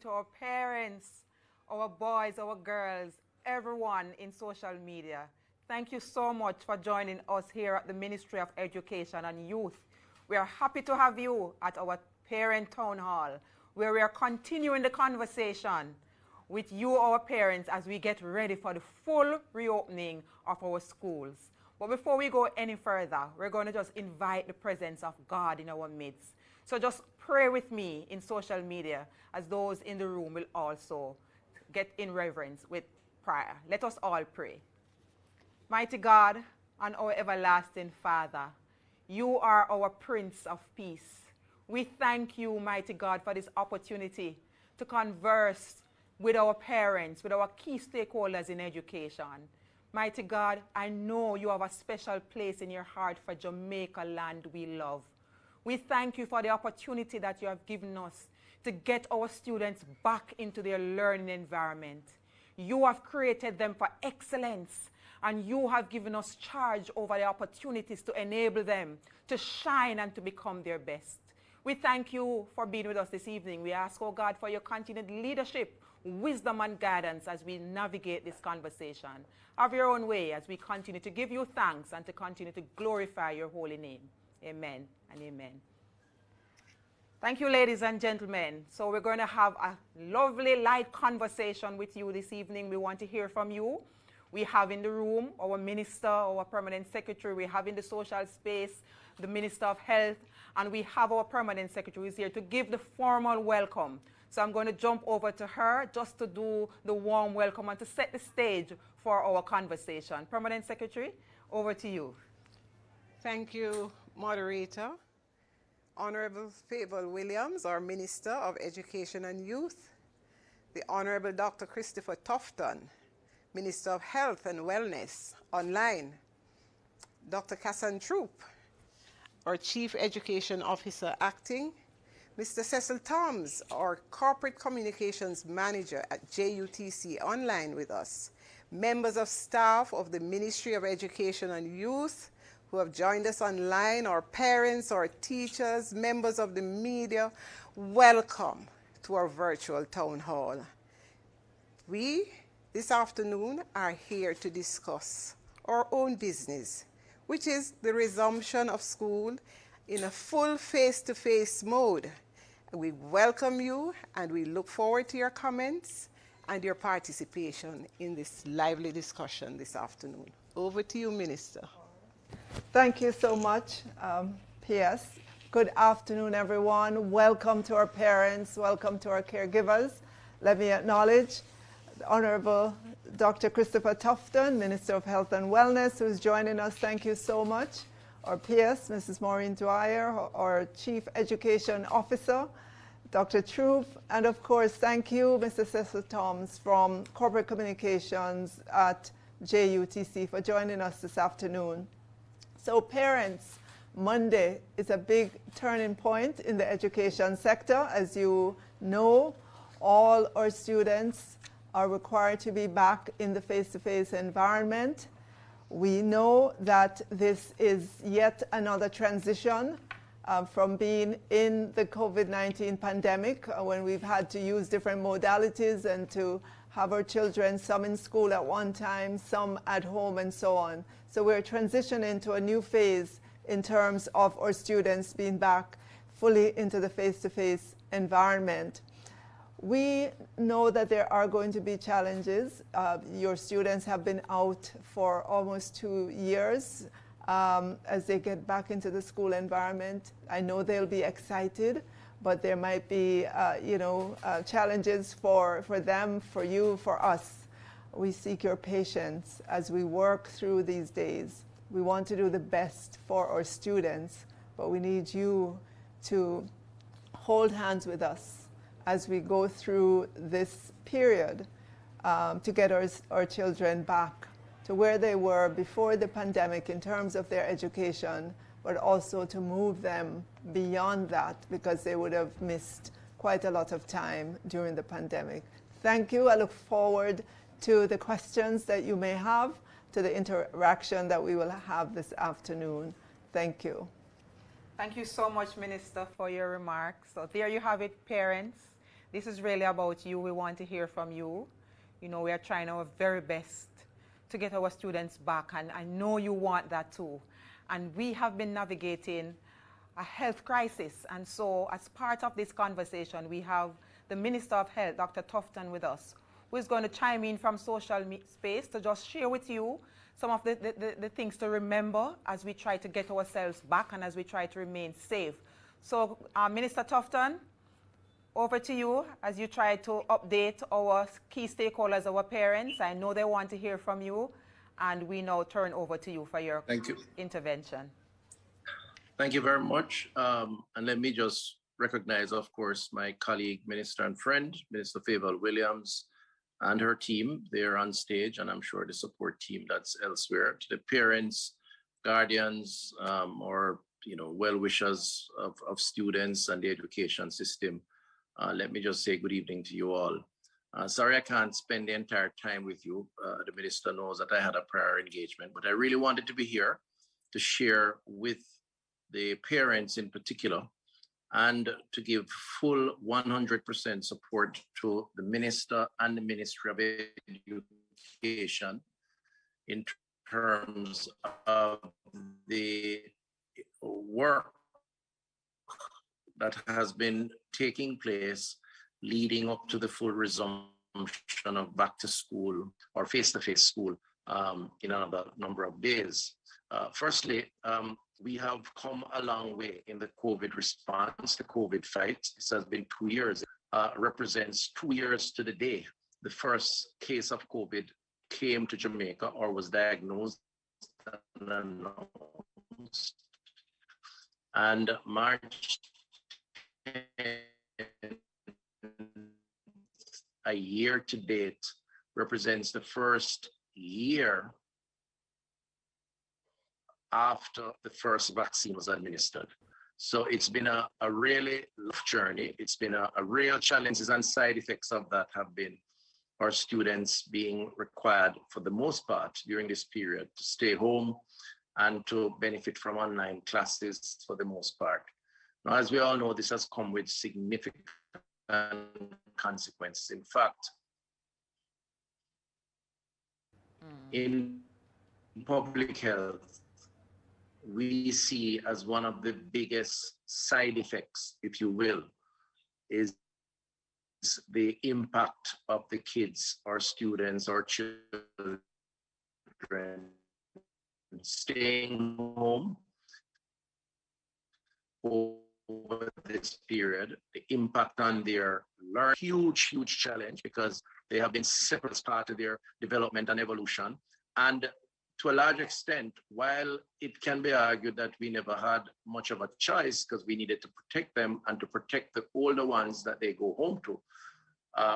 to our parents, our boys, our girls, everyone in social media. Thank you so much for joining us here at the Ministry of Education and Youth. We are happy to have you at our Parent Town Hall, where we are continuing the conversation with you, our parents, as we get ready for the full reopening of our schools. But before we go any further, we're going to just invite the presence of God in our midst. So just pray with me in social media, as those in the room will also get in reverence with prayer. Let us all pray. Mighty God and our everlasting Father, you are our Prince of Peace. We thank you, mighty God, for this opportunity to converse with our parents, with our key stakeholders in education. Mighty God, I know you have a special place in your heart for Jamaica land we love. We thank you for the opportunity that you have given us to get our students back into their learning environment. You have created them for excellence, and you have given us charge over the opportunities to enable them to shine and to become their best. We thank you for being with us this evening. We ask, oh God, for your continued leadership, wisdom, and guidance as we navigate this conversation. Have your own way as we continue to give you thanks and to continue to glorify your holy name. Amen and amen. Thank you, ladies and gentlemen. So we're going to have a lovely, light conversation with you this evening. We want to hear from you. We have in the room our minister, our permanent secretary. We have in the social space the Minister of Health, and we have our permanent secretary who is here to give the formal welcome. So I'm going to jump over to her just to do the warm welcome and to set the stage for our conversation. Permanent Secretary, over to you. Thank you, moderator. Honorable Fable Williams, our Minister of Education and Youth. The Honorable Dr. Christopher Tufton, Minister of Health and Wellness, online. Dr. Cassan Troop, our Chief Education Officer acting. Mr. Cecil Toms, our Corporate Communications Manager at JUTC, online with us. Members of staff of the Ministry of Education and Youth who have joined us online, our parents, our teachers, members of the media, welcome to our virtual town hall. We, this afternoon, are here to discuss our own business, which is the resumption of school in a full face-to-face mode. We welcome you and we look forward to your comments and your participation in this lively discussion this afternoon. Over to you, Minister. Thank you so much, PS. Good afternoon, everyone. Welcome to our parents. Welcome to our caregivers. Let me acknowledge the Honorable Dr. Christopher Tufton, Minister of Health and Wellness, who is joining us. Thank you so much. Our PS, Mrs. Maureen Dwyer, our Chief Education Officer, Dr. Troop, and of course, thank you, Mr. Cecil Toms from Corporate Communications at JUTC for joining us this afternoon. So parents, Monday is a big turning point in the education sector. As you know, all our students are required to be back in the face-to-face environment. We know that this is yet another transition from being in the COVID-19 pandemic when we've had to use different modalities and to have our children, some in school at one time, some at home and so on. So we're transitioning to a new phase in terms of our students being back fully into the face-to-face environment. We know that there are going to be challenges. Your students have been out for almost 2 years as they get back into the school environment. I know they'll be excited, but there might be challenges for them, for you, for us. We seek your patience as we work through these days. We want to do the best for our students, but we need you to hold hands with us as we go through this period to get our children back to where they were before the pandemic in terms of their education, but also to move them beyond that because they would have missed quite a lot of time during the pandemic. Thank you. I look forward to the questions that you may have, to the interaction that we will have this afternoon. Thank you. Thank you so much, Minister, for your remarks. So there you have it, parents. This is really about you. We want to hear from you. You know, we are trying our very best to get our students back, and I know you want that too. And we have been navigating a health crisis, and so as part of this conversation, we have the Minister of Health, Dr. Tufton, with us, who is going to chime in from social space to just share with you some of the things to remember as we try to get ourselves back and as we try to remain safe. So, Minister Tufton, over to you as you try to update our key stakeholders, our parents. I know they want to hear from you, and we now turn over to you for your intervention. Thank you very much. And let me just recognize, of course, my colleague, Minister and friend, Minister Favour Williams, and her team. They're on stage, and I'm sure the support team that's elsewhere. To the parents, guardians, or well-wishers of students and the education system, let me just say good evening to you all. Sorry I can't spend the entire time with you. The minister knows that I had a prior engagement, but I really wanted to be here to share with the parents in particular and to give full 100% support to the minister and the Ministry of Education in terms of the work that has been taking place leading up to the full resumption of back to school or face-to-face school in another number of days. Firstly, we have come a long way in the COVID response, the COVID fight. This has been 2 years, represents 2 years to the day. The first case of COVID came to Jamaica or was diagnosed and announced. And March a year to date represents the first year after the first vaccine was administered. So it's been a really rough journey. It's been a real challenges, and side effects of that have been our students being required for the most part during this period to stay home and to benefit from online classes for the most part. Now, as we all know, this has come with significant consequences. In fact, in public health, we see as one of the biggest side effects, if you will, is the impact of the kids or students or children staying home over this period, the impact on their learning, huge challenge, because they have been separate as part of their development and evolution. And to a large extent, while it can be argued that we never had much of a choice because we needed to protect them and to protect the older ones that they go home to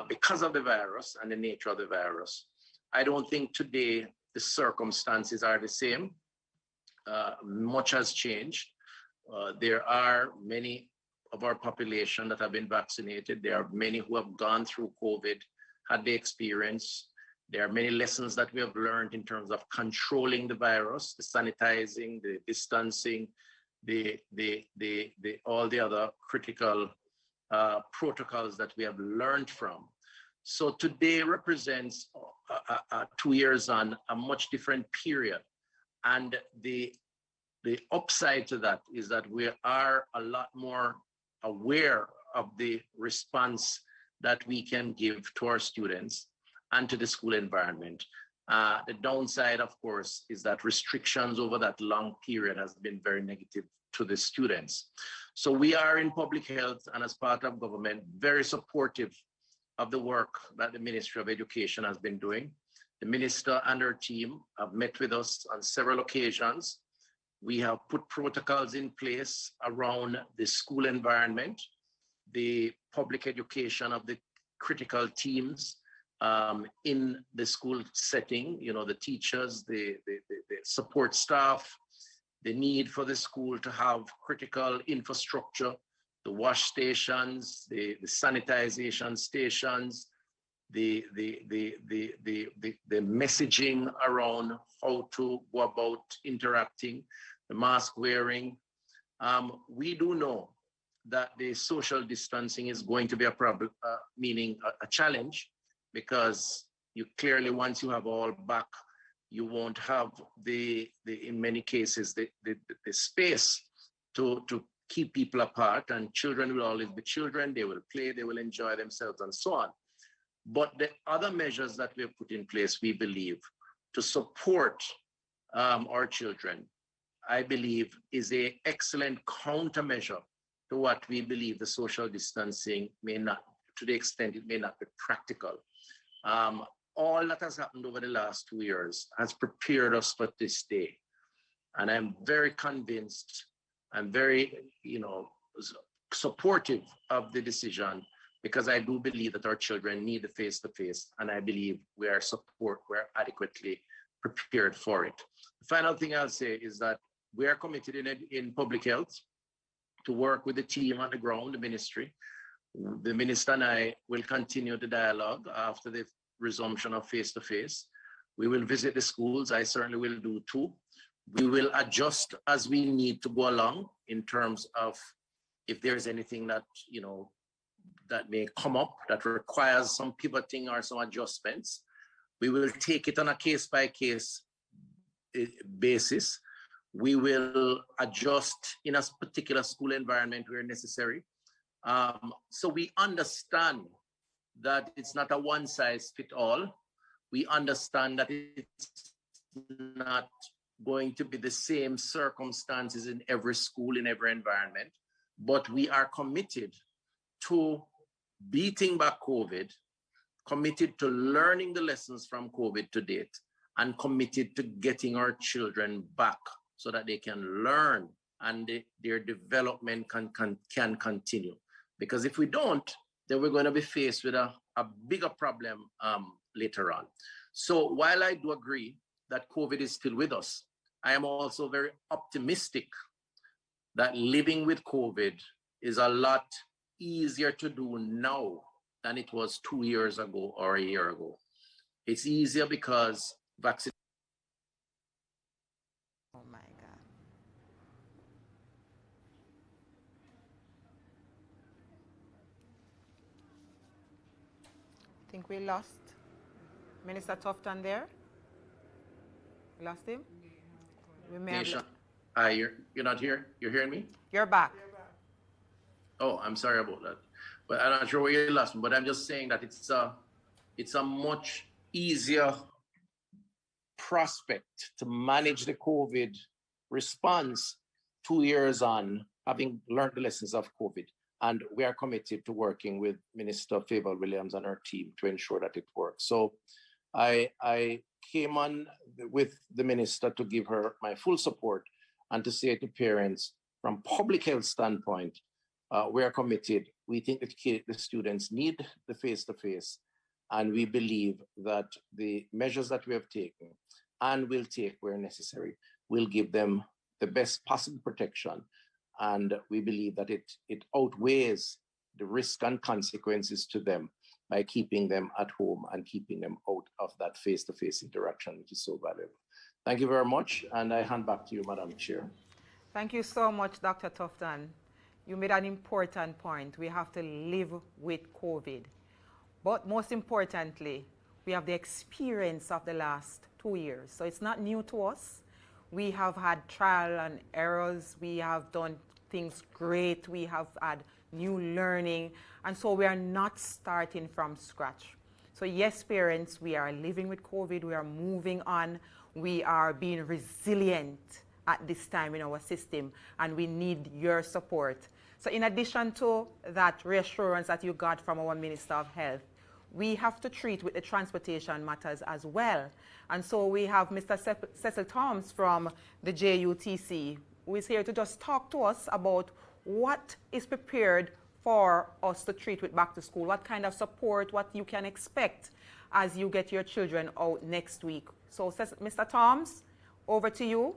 because of the virus and the nature of the virus, I don't think today the circumstances are the same. Much has changed. There are many of our population that have been vaccinated. There are many who have gone through COVID, had the experience. There are many lessons that we have learned in terms of controlling the virus, the sanitizing, the distancing, all the other critical protocols that we have learned from. So today represents 2 years on a much different period. And the upside to that is that we are a lot more aware of the response that we can give to our students and to the school environment. The downside, of course, is that restrictions over that long period has been very negative to the students. So we are in public health and as part of government, very supportive of the work that the Ministry of Education has been doing. The minister and her team have met with us on several occasions. We have put protocols in place around the school environment, the public education of the critical teams in the school setting, the teachers, the support staff, the need for the school to have critical infrastructure, the wash stations, the sanitization stations, the messaging around how to go about interacting, the mask wearing. We do know that the social distancing is going to be a problem, meaning a challenge, because you clearly, once you have all back, you won't have in many cases, the space to keep people apart, and children will always be children. They will play, they will enjoy themselves and so on. But the other measures that we have put in place, we believe, to support our children, I believe, is an excellent countermeasure to what we believe the social distancing may not, to the extent it may not be practical. All that has happened over the last 2 years has prepared us for this day. And I'm very convinced, I'm very, supportive of the decision, because I do believe that our children need the face-to-face, and I believe we're adequately prepared for it. The final thing I'll say is that we are committed in public health to work with the team on the ground, the ministry. The minister and I will continue the dialogue after the resumption of face-to-face. We will visit the schools. I certainly will do too. We will adjust as we need to go along in terms of if there's anything that, that may come up that requires some pivoting or some adjustments. We will take it on a case-by-case basis. We will adjust in a particular school environment where necessary. So we understand that it's not a one-size-fits-all. We understand that it's not going to be the same circumstances in every school, in every environment, but we are committed to beating back COVID, committed to learning the lessons from COVID to date, and committed to getting our children back so that they can learn and their development can continue. Because if we don't, then we're going to be faced with a bigger problem later on. So while I do agree that COVID is still with us, I am also very optimistic that living with COVID is a lot easier to do now than it was 2 years ago or a year ago. It's easier because vaccine. Oh my God. I think we lost Minister Tufton there. We lost him? We may have... You're not here? You're hearing me? You're back. Oh, I'm sorry about that. But I'm not sure where you lost me, but I'm just saying that it's a much easier prospect to manage the COVID response 2 years on, having learned the lessons of COVID. And we are committed to working with Minister Favour Williams and her team to ensure that it works. So I came on with the minister to give her my full support and to say to parents, from public health standpoint, we are committed. We think that the students need the face-to-face, and we believe that the measures that we have taken and will take where necessary will give them the best possible protection. And we believe that it outweighs the risk and consequences to them by keeping them at home and keeping them out of that face-to-face interaction, which is so valuable. Thank you very much, and I hand back to you, Madam Chair. Thank you so much, Dr. Tufton. You made an important point. We have to live with COVID. But most importantly, we have the experience of the last 2 years. So it's not new to us. We have had trial and errors. We have done things great. We have had new learning. And so we are not starting from scratch. So yes, parents, we are living with COVID. We are moving on. We are being resilient at this time in our system, and we need your support. So in addition to that reassurance that you got from our Minister of Health, we have to treat with the transportation matters as well. And so we have Mr. Cecil Thoms from the JUTC, who is here to just talk to us about what is prepared for us to treat with back to school, what kind of support, what you can expect as you get your children out next week. So Mr. Thoms, over to you.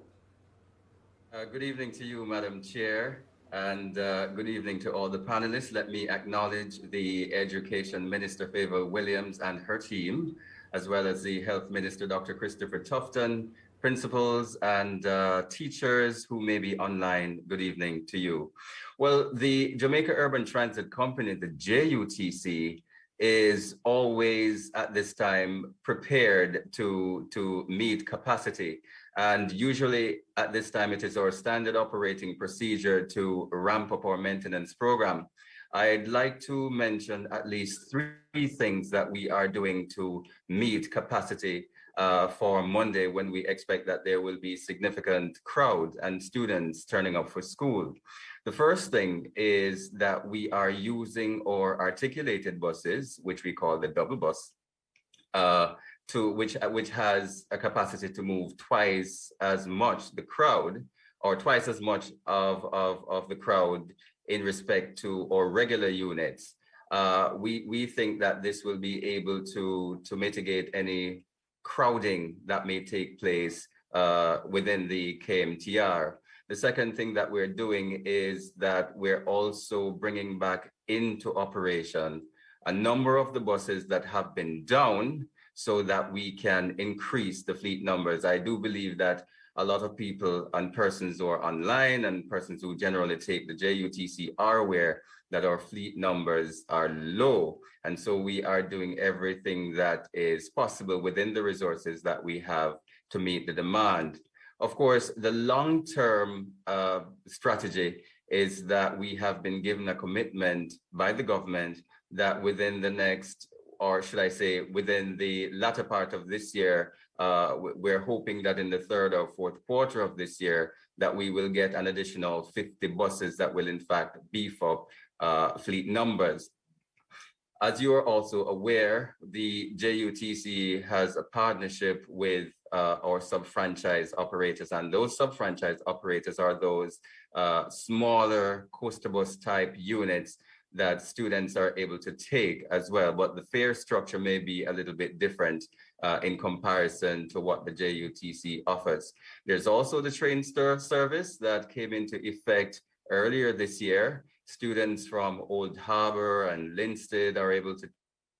Good evening to you, Madam Chair, and good evening to all the panelists. Let me acknowledge the Education Minister Favour Williams and her team, as well as the Health Minister, Dr. Christopher Tufton, principals and teachers who may be online, good evening to you. Well, the Jamaica Urban Transit Company, the JUTC, is always at this time prepared to meet capacity. And usually at this time, it is our standard operating procedure to ramp up our maintenance program. I'd like to mention at least three things that we are doing to meet capacity for Monday, when we expect that there will be significant crowd and students turning up for school. The first thing is that we are using our articulated buses, which we call the double bus, which has a capacity to move twice as much the crowd, or twice as much of the crowd in respect to our regular units. We think that this will be able to mitigate any crowding that may take place within the KMTR. The second thing that we're doing is that we're also bringing back into operation a number of the buses that have been down so that we can increase the fleet numbers. I do believe that a lot of people and persons who are online and persons who generally take the JUTC are aware that our fleet numbers are low. And so we are doing everything that is possible within the resources that we have to meet the demand. Of course, the long-term strategy is that we have been given a commitment by the government that within the next, or should I say, within the latter part of this year, we're hoping that in the third or fourth quarter of this year, that we will get an additional 50 buses that will in fact beef up fleet numbers. As you are also aware, the JUTC has a partnership with our sub-franchise operators, and those sub-franchise operators are those smaller coaster bus type units that students are able to take as well, but the fare structure may be a little bit different in comparison to what the JUTC offers. There's also the train service that came into effect earlier this year. Students from Old Harbor and Linstead are able to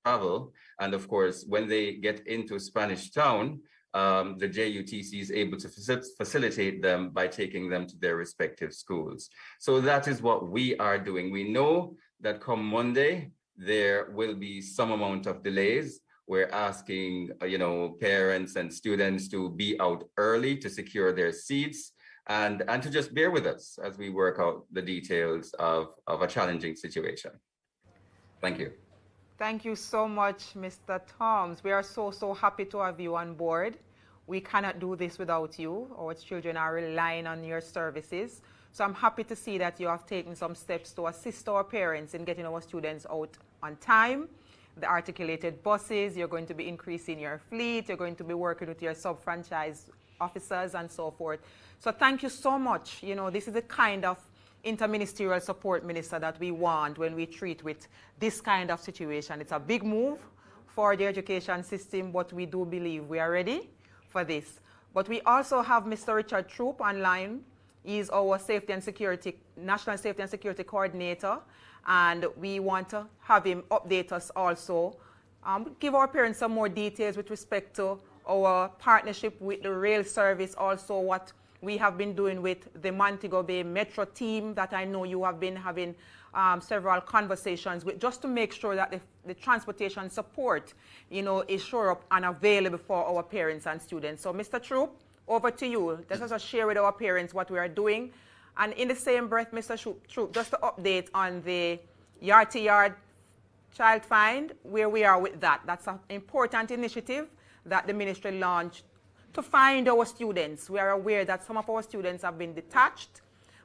travel. And of course, when they get into Spanish Town, the JUTC is able to facilitate them by taking them to their respective schools. So that is what we are doing. We know that come Monday, there will be some amount of delays. We're asking, parents and students to be out early to secure their seats and to just bear with us as we work out the details of a challenging situation. Thank you. Thank you so much, Mr. Toms. We are so happy to have you on board. We cannot do this without you. Our children are relying on your services. So I'm happy to see that you have taken some steps to assist our parents in getting our students out on time. The articulated buses, you're going to be increasing your fleet, you're going to be working with your sub-franchise officers and so forth. So thank you so much. This is the kind of interministerial support, Minister, that we want when we treat with this kind of situation. It's a big move for the education system, but we do believe we are ready for this. But we also have Mr. Richard Troop online. He's our National Safety and Security Coordinator, and we want to have him update us also, give our parents some more details with respect to our partnership with the rail service, also what we have been doing with the Montego Bay Metro team that I know you have been having several conversations with, just to make sure that the transportation support, is sure up and available for our parents and students. So Mr. Troop, over to you. Let us just share with our parents what we are doing. And in the same breath, Mr. Troop, just to update on the yard-to-yard child find, where we are with that. That's an important initiative that the ministry launched to find our students. We are aware that some of our students have been detached,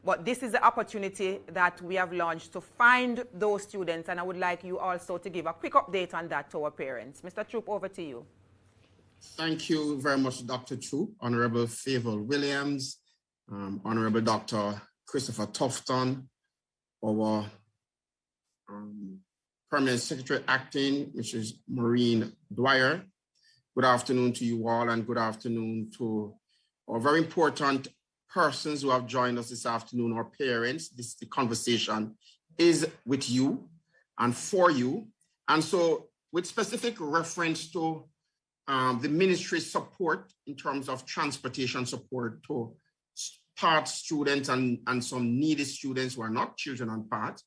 but this is the opportunity that we have launched to find those students, and I would like you also to give a quick update on that to our parents. Mr. Troop, over to you. Thank you very much, Dr. Troop, Honorable Favour Williams, Honorable Dr. Christopher Tufton, our Permanent Secretary Acting, Mrs. Maureen Dwyer. Good afternoon to you all, and good afternoon to our very important persons who have joined us this afternoon, our parents. The conversation is with you and for you. And so with specific reference to the ministry's support in terms of transportation support to PATH students and some needy students who are not children on PATH.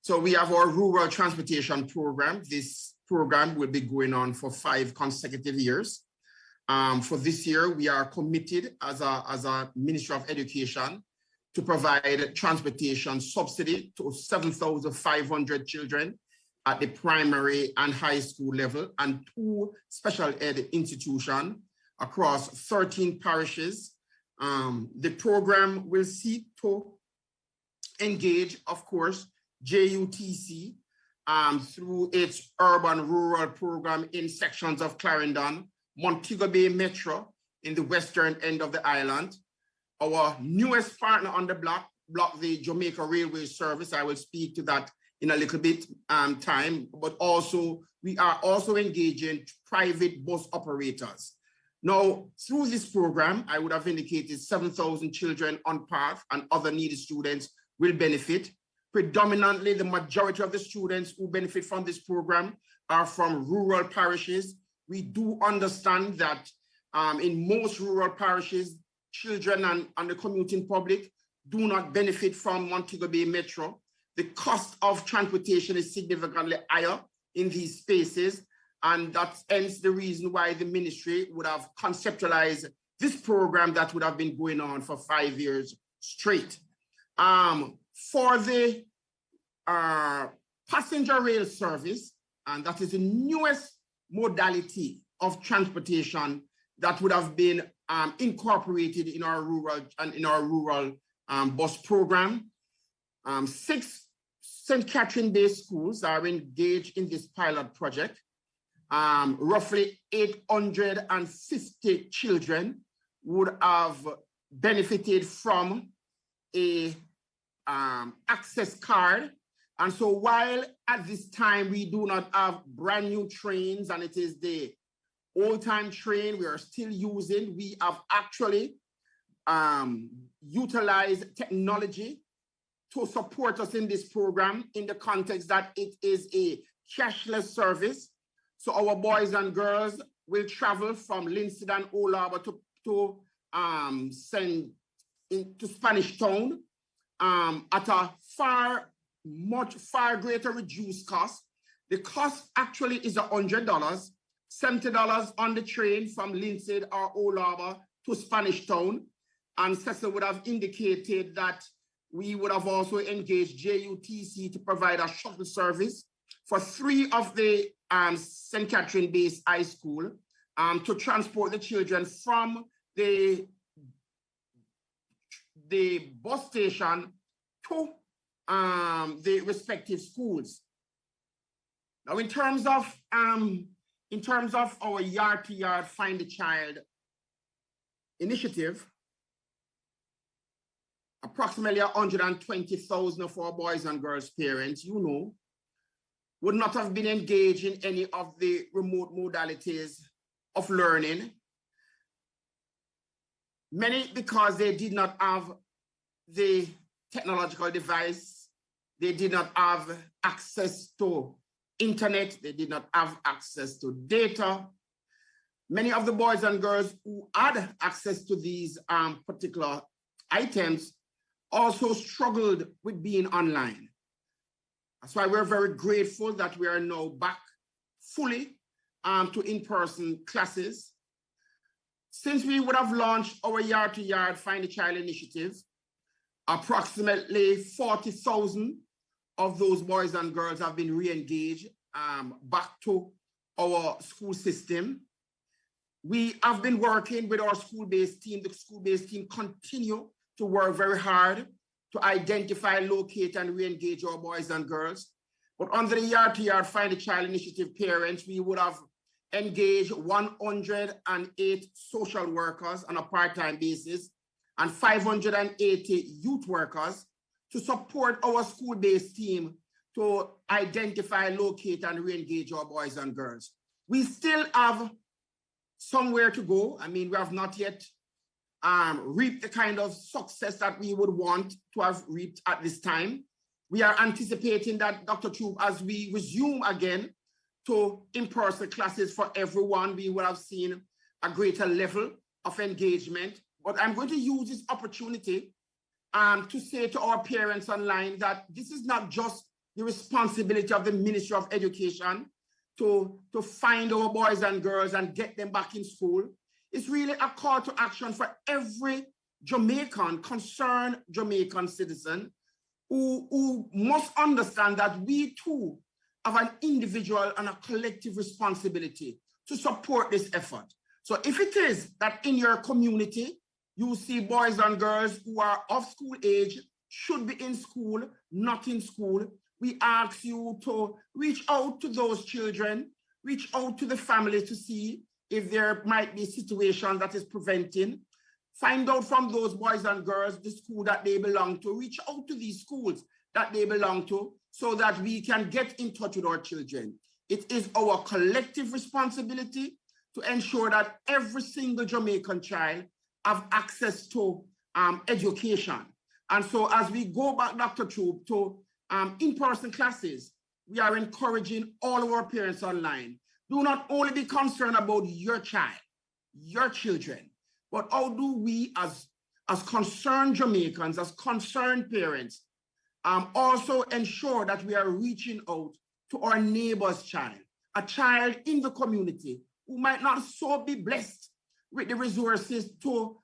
So we have our rural transportation program. This program will be going on for 5 consecutive years. For this year, we are committed as a Ministry of Education to provide transportation subsidy to 7,500 children at the primary and high school level and 2 special ed institutions across 13 parishes. The program will seek to engage, of course, JUTC through its urban-rural program in sections of Clarendon, Montego Bay Metro in the western end of the island. Our newest partner on the block, the Jamaica Railway Service. I will speak to that in a little bit time, but also we are also engaging private bus operators. Now, through this program, I would have indicated 7,000 children on PATH and other needy students will benefit. Predominantly, the majority of the students who benefit from this program are from rural parishes. We do understand that in most rural parishes, children and the commuting public do not benefit from Montego Bay Metro. The cost of transportation is significantly higher in these spaces, and that's hence the reason why the ministry would have conceptualized this program that would have been going on for 5 years straight. For the passenger rail service, and that is the newest modality of transportation that would have been incorporated in our rural bus program. 6 St. Catherine-based schools are engaged in this pilot project. Roughly 850 children would have benefited from a access card. And so while at this time we do not have brand new trains and it is the old-time train we are still using, we have actually utilized technology to support us in this program in the context that it is a cashless service. So our boys and girls will travel from Linstead and Old Harbour to Spanish Town at a much greater reduced cost. The cost actually is $100, $70 on the train from Linstead or Old Harbour to Spanish Town. And Cecil would have indicated that we would have also engaged JUTC to provide a shuttle service for 3 of the St. Catherine-based high school to transport the children from the bus station to the respective schools. Now, in terms of our yard-to-yard Find a Child initiative, approximately 120,000 of our boys and girls parents, would not have been engaged in any of the remote modalities of learning. Many because they did not have the technological device, they did not have access to internet, they did not have access to data. Many of the boys and girls who had access to these particular items also struggled with being online. That's why we're very grateful that we are now back fully to in-person classes. Since we would have launched our yard-to-yard Find a Child initiative, approximately 40,000 of those boys and girls have been re-engaged back to our school system. We have been working with our school-based team. The school-based team continue to work very hard to identify, locate, and re-engage our boys and girls. But under the yard-to-yard Find a Child initiative parents, we would have engaged 108 social workers on a part-time basis and 580 youth workers to support our school-based team to identify, locate, and re-engage our boys and girls. We still have somewhere to go. I mean, we have not yet reaped the kind of success that we would want to have reaped at this time. We are anticipating that, Dr. Troop, as we resume again to in-person classes for everyone, we would have seen a greater level of engagement. But I'm going to use this opportunity to say to our parents online that this is not just the responsibility of the Ministry of Education to find our boys and girls and get them back in school. It's really a call to action for every Jamaican, concerned Jamaican citizen who must understand that we too have an individual and a collective responsibility to support this effort. So if it is that in your community, you see boys and girls who are of school age, should be in school, not in school, we ask you to reach out to those children, reach out to the families to see if there might be a situation that is preventing. Find out from those boys and girls the school that they belong to, reach out to these schools that they belong to so that we can get in touch with our children. It is our collective responsibility to ensure that every single Jamaican child have access to education. And so as we go back, Dr. Troop, to in-person classes, we are encouraging all of our parents online. Do not only be concerned about your child, your children, but how do we as concerned Jamaicans, as concerned parents, also ensure that we are reaching out to our neighbor's child, a child in the community who might not so be blessed with the resources to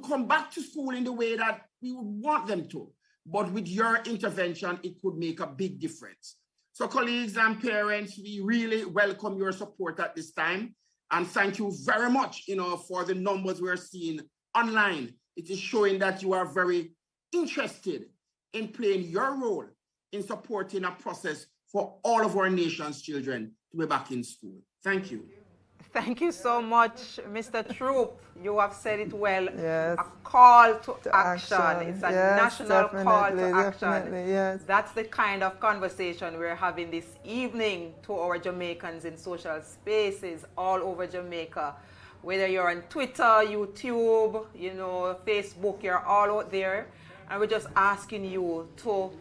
come back to school in the way that we would want them to. But with your intervention, it could make a big difference. So colleagues and parents, we really welcome your support at this time. And thank you very much, for the numbers we're seeing online. It is showing that you are very interested in playing your role in supporting a process for all of our nation's children to be back in school. Thank you. Thank you so much, Mr. Troop. You have said it well. Yes. A call to action. It's a yes, national call to action. Yes. That's the kind of conversation we're having this evening to our Jamaicans in social spaces all over Jamaica. Whether you're on Twitter, YouTube, Facebook, you're all out there. And we're just asking you to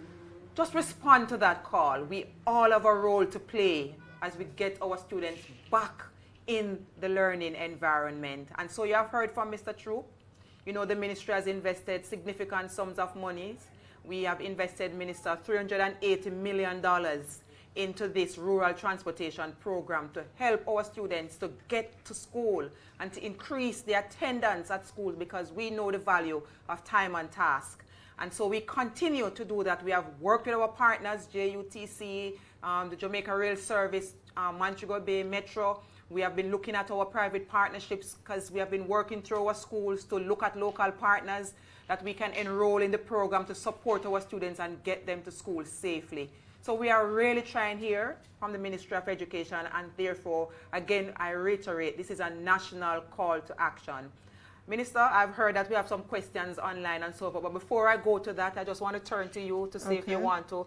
just respond to that call. We all have a role to play as we get our students back in the learning environment. And so you have heard from Mr. Troop. The ministry has invested significant sums of monies. We have invested, Minister, $380 million into this rural transportation program to help our students to get to school and to increase their attendance at school, because we know the value of time and task. And so we continue to do that. We have worked with our partners, JUTC, the Jamaica Rail Service, Montego Bay Metro. We have been looking at our private partnerships because we have been working through our schools to look at local partners that we can enroll in the program to support our students and get them to school safely. So we are really trying here from the Ministry of Education, and therefore, again, I reiterate, this is a national call to action. Minister, I've heard that we have some questions online and so forth, but before I go to that, I just want to turn to you to see if you want to,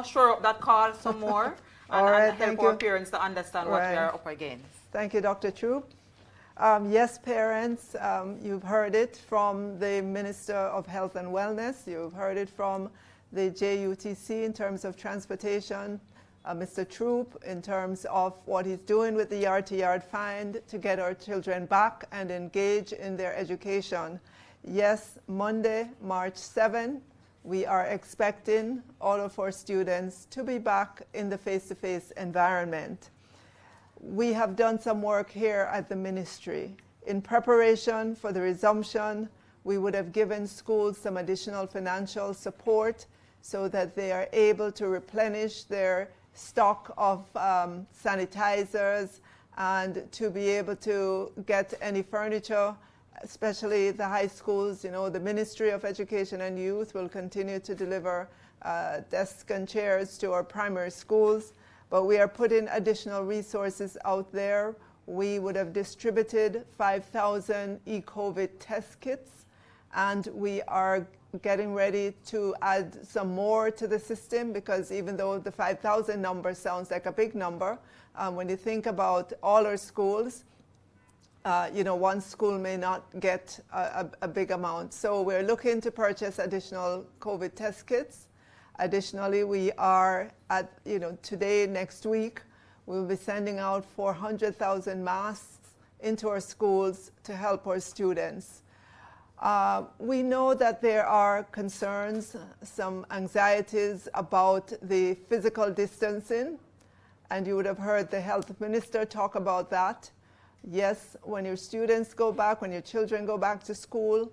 shore up that call some more and help our parents to understand what we are up against. Thank you, Dr. Troop. Yes, parents, you've heard it from the Minister of Health and Wellness. You've heard it from the JUTC in terms of transportation, Mr. Troop in terms of what he's doing with the yard-to-yard find to get our children back and engage in their education. Yes, Monday, March 7, we are expecting all of our students to be back in the face-to-face environment. We have done some work here at the ministry. In preparation for the resumption, we would have given schools some additional financial support so that they are able to replenish their stock of sanitizers and to be able to get any furniture, especially the high schools. The Ministry of Education and Youth will continue to deliver desks and chairs to our primary schools, but we are putting additional resources out there. We would have distributed 5,000 e-COVID test kits, and we are getting ready to add some more to the system, because even though the 5,000 number sounds like a big number, when you think about all our schools, one school may not get a big amount. So we're looking to purchase additional COVID test kits. Additionally, we are at, today, next week, We'll be sending out 400,000 masks into our schools to help our students. We know that there are concerns, some anxieties about the physical distancing, and you would have heard the health minister talk about that. Yes, when your students go back, when your children go back to school,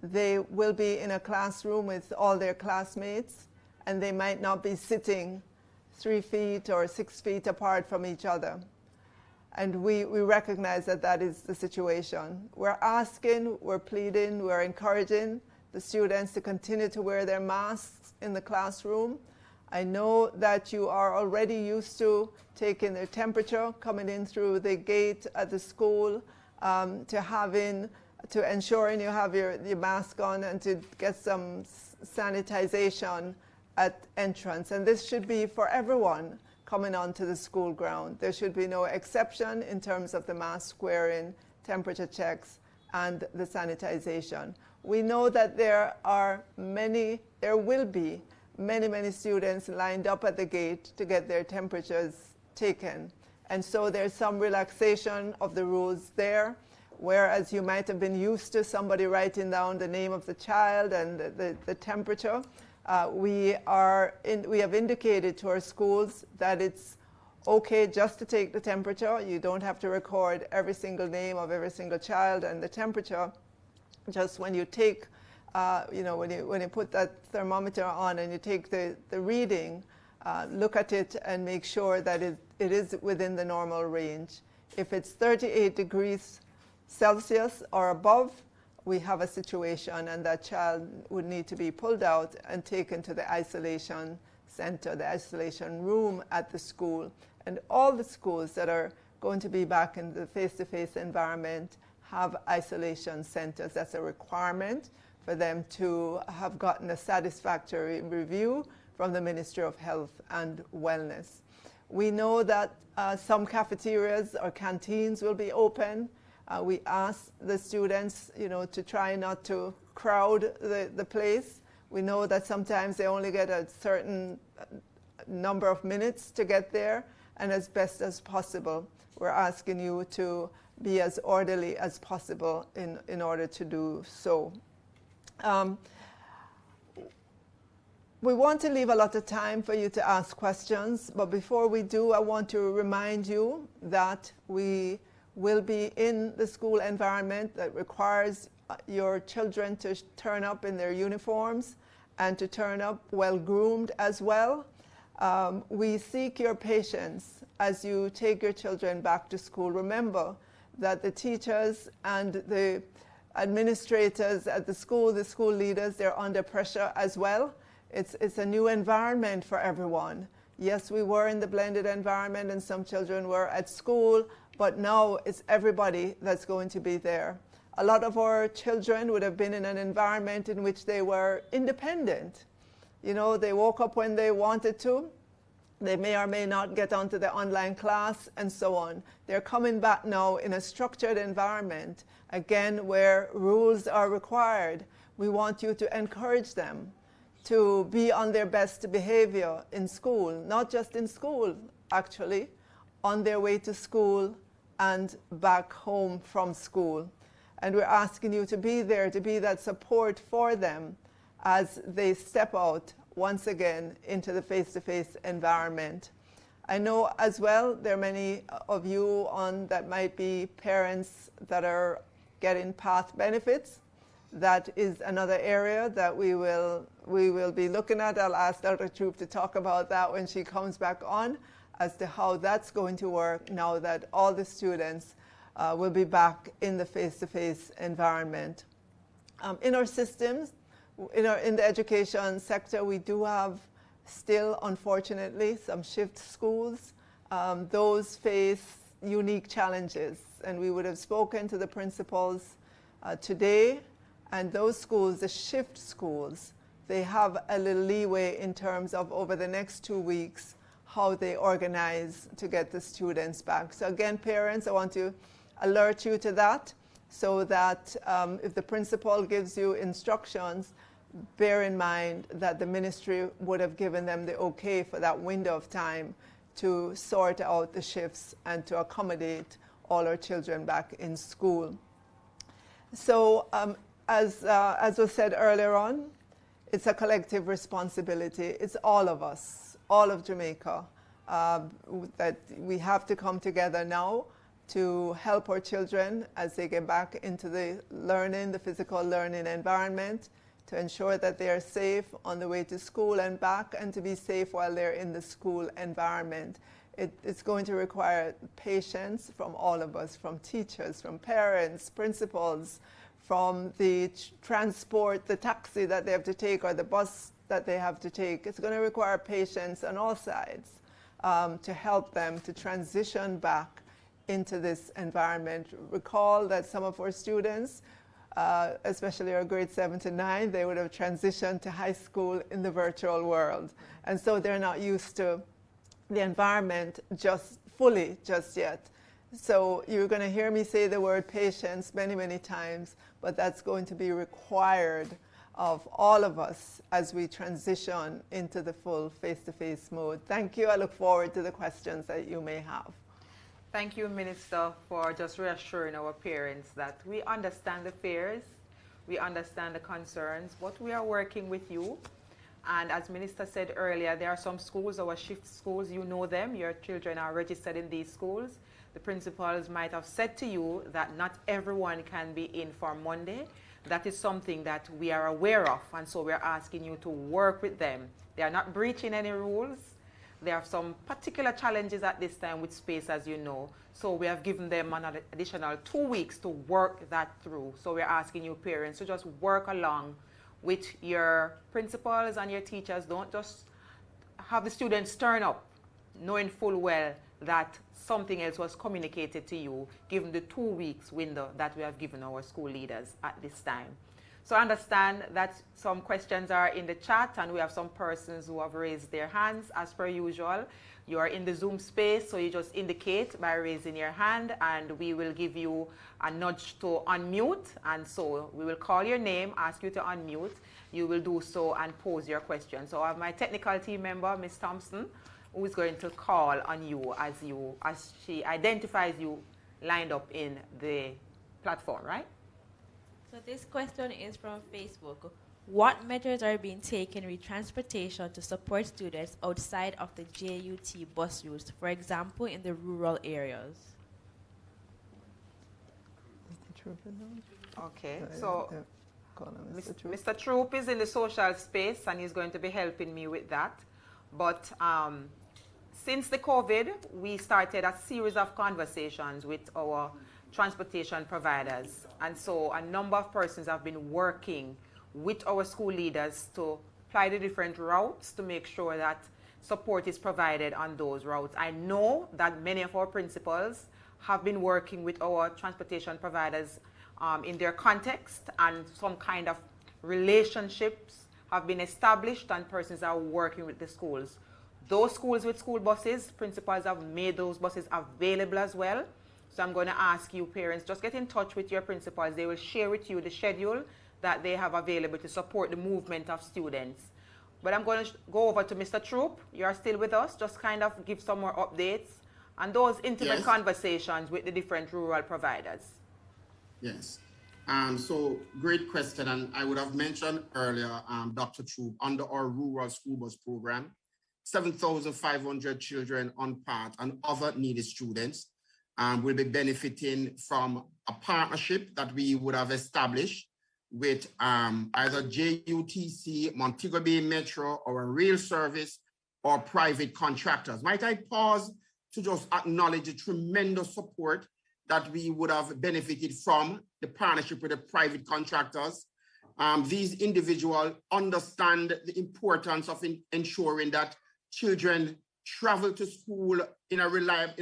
they will be in a classroom with all their classmates, and they might not be sitting 3 feet or 6 feet apart from each other. And we recognize that that is the situation. We're asking, we're pleading, we're encouraging the students to continue to wear their masks in the classroom. I know that you are already used to taking their temperature coming in through the gate at the school, to ensuring you have your mask on, and to get some sanitization at entrance. And this should be for everyone coming onto the school ground. There should be no exception in terms of the mask wearing, temperature checks, and the sanitization. We know that there will be many students lined up at the gate to get their temperatures taken. And so there's some relaxation of the rules there, whereas you might have been used to somebody writing down the name of the child and the temperature. We have indicated to our schools that it's okay just to take the temperature. You don't have to record every single name of every single child and the temperature. Just when you take, when you put that thermometer on and you take the reading, look at it and make sure that it is within the normal range. If it's 38 degrees Celsius or above, we have a situation, and that child would need to be pulled out and taken to the isolation center, the isolation room at the school. And all the schools that are going to be back in the face-to-face environment have isolation centers. That's a requirement for them to have gotten a satisfactory review from the Ministry of Health and Wellness. We know that some cafeterias or canteens will be open. We ask the students, to try not to crowd the place. We know that sometimes they only get a certain number of minutes to get there, and as best as possible, we're asking you to be as orderly as possible in order to do so. We want to leave a lot of time for you to ask questions, but before we do, I want to remind you that we will be in the school environment that requires your children to turn up in their uniforms and to turn up well groomed as well. We seek your patience as you take your children back to school. Remember that the teachers and the administrators at the school leaders, they're under pressure as well. It's a new environment for everyone. Yes, we were in the blended environment and some children were at school, but now it's everybody that's going to be there. A lot of our children would have been in an environment in which they were independent. They woke up when they wanted to. They may or may not get onto the online class and so on. They're coming back now in a structured environment, again, where rules are required. We want you to encourage them to be on their best behavior in school, not just in school, actually, on their way to school and back home from school. And we're asking you to be there, to be that support for them as they step out once again into the face-to-face environment. I know as well there are many of you that might be parents that are getting PATH benefits. That is another area that we will be looking at. I'll ask Dr. Troop to talk about that when she comes back on, as to how that's going to work now that all the students will be back in the face-to-face environment. In our systems, in the education sector, we do have still, unfortunately, some shift schools. Those face unique challenges, and we would have spoken to the principals today, and those schools, the shift schools, they have a little leeway in terms of over the next 2 weeks how they organize to get the students back. So again, parents, I want to alert you to that, so that if the principal gives you instructions, bear in mind that the ministry would have given them the okay for that window of time to sort out the shifts and to accommodate all our children back in school. So as was said earlier on, it's a collective responsibility. It's all of us, all of Jamaica, that we have to come together now to help our children as they get back into the learning, the physical learning environment, to ensure that they are safe on the way to school and back, and to be safe while they're in the school environment. It's going to require patience from all of us, from teachers, from parents, principals, from the transport, the taxi that they have to take or the bus that they have to take. It's going to require patience on all sides to help them to transition back into this environment. Recall that some of our students, especially our grade 7 to 9, they would have transitioned to high school in the virtual world. And so they're not used to the environment just fully just yet. So you're going to hear me say the word patience many, many times, but that's going to be required of all of us as we transition into the full face-to-face mode. Thank you. I look forward to the questions that you may have. Thank you, Minister, for just reassuring our parents that we understand the fears, we understand the concerns, but we are working with you. And as Minister said earlier, there are some schools, our shift schools, you know them, your children are registered in these schools. The principals might have said to you that not everyone can be in for Monday. That is something that we are aware of, and so we're asking you to work with them. They are not breaching any rules. There are some particular challenges at this time with space, as you know. So we have given them an additional 2 weeks to work that through. So we're asking you parents to just work along with your principals and your teachers. Don't just have the students turn up knowing full well that something else was communicated to you, given the 2 weeks window that we have given our school leaders at this time. So understand that some questions are in the chat, and we have some persons who have raised their hands as per usual. You are in the Zoom space, so you just indicate by raising your hand, and we will give you a nudge to unmute. And so we will call your name, ask you to unmute. You will do so and pose your question. So I have my technical team member, Ms. Thompson, who is going to call on you as she identifies you lined up in the platform, right? So this question is from Facebook. What measures are being taken with transportation to support students outside of the JUT bus routes, for example, in the rural areas? Okay, so Mr. Troop is in the social space, and he's going to be helping me with that. But since the COVID, we started a series of conversations with our transportation providers. And so a number of persons have been working with our school leaders to apply the different routes to make sure that support is provided on those routes. I know that many of our principals have been working with our transportation providers in their context, and some kind of relationships have been established, and persons are working with the schools. Those schools with school buses, principals have made those buses available as well. So I'm going to ask you parents, just get in touch with your principals. They will share with you the schedule that they have available to support the movement of students. But I'm going to go over to Mr. Troop. You're still with us. Just kind of give some more updates and those intimate conversations with the different rural providers. Yes. So great question. And I would have mentioned earlier, Dr. Troop, under our rural school bus program, 7,500 children on part and other needy students will be benefiting from a partnership that we would have established with either JUTC, Montego Bay Metro, or a rail service, or private contractors. Might I pause to just acknowledge the tremendous support that we would have benefited from the partnership with the private contractors. These individuals understand the importance of ensuring that children travel to school in a reliable,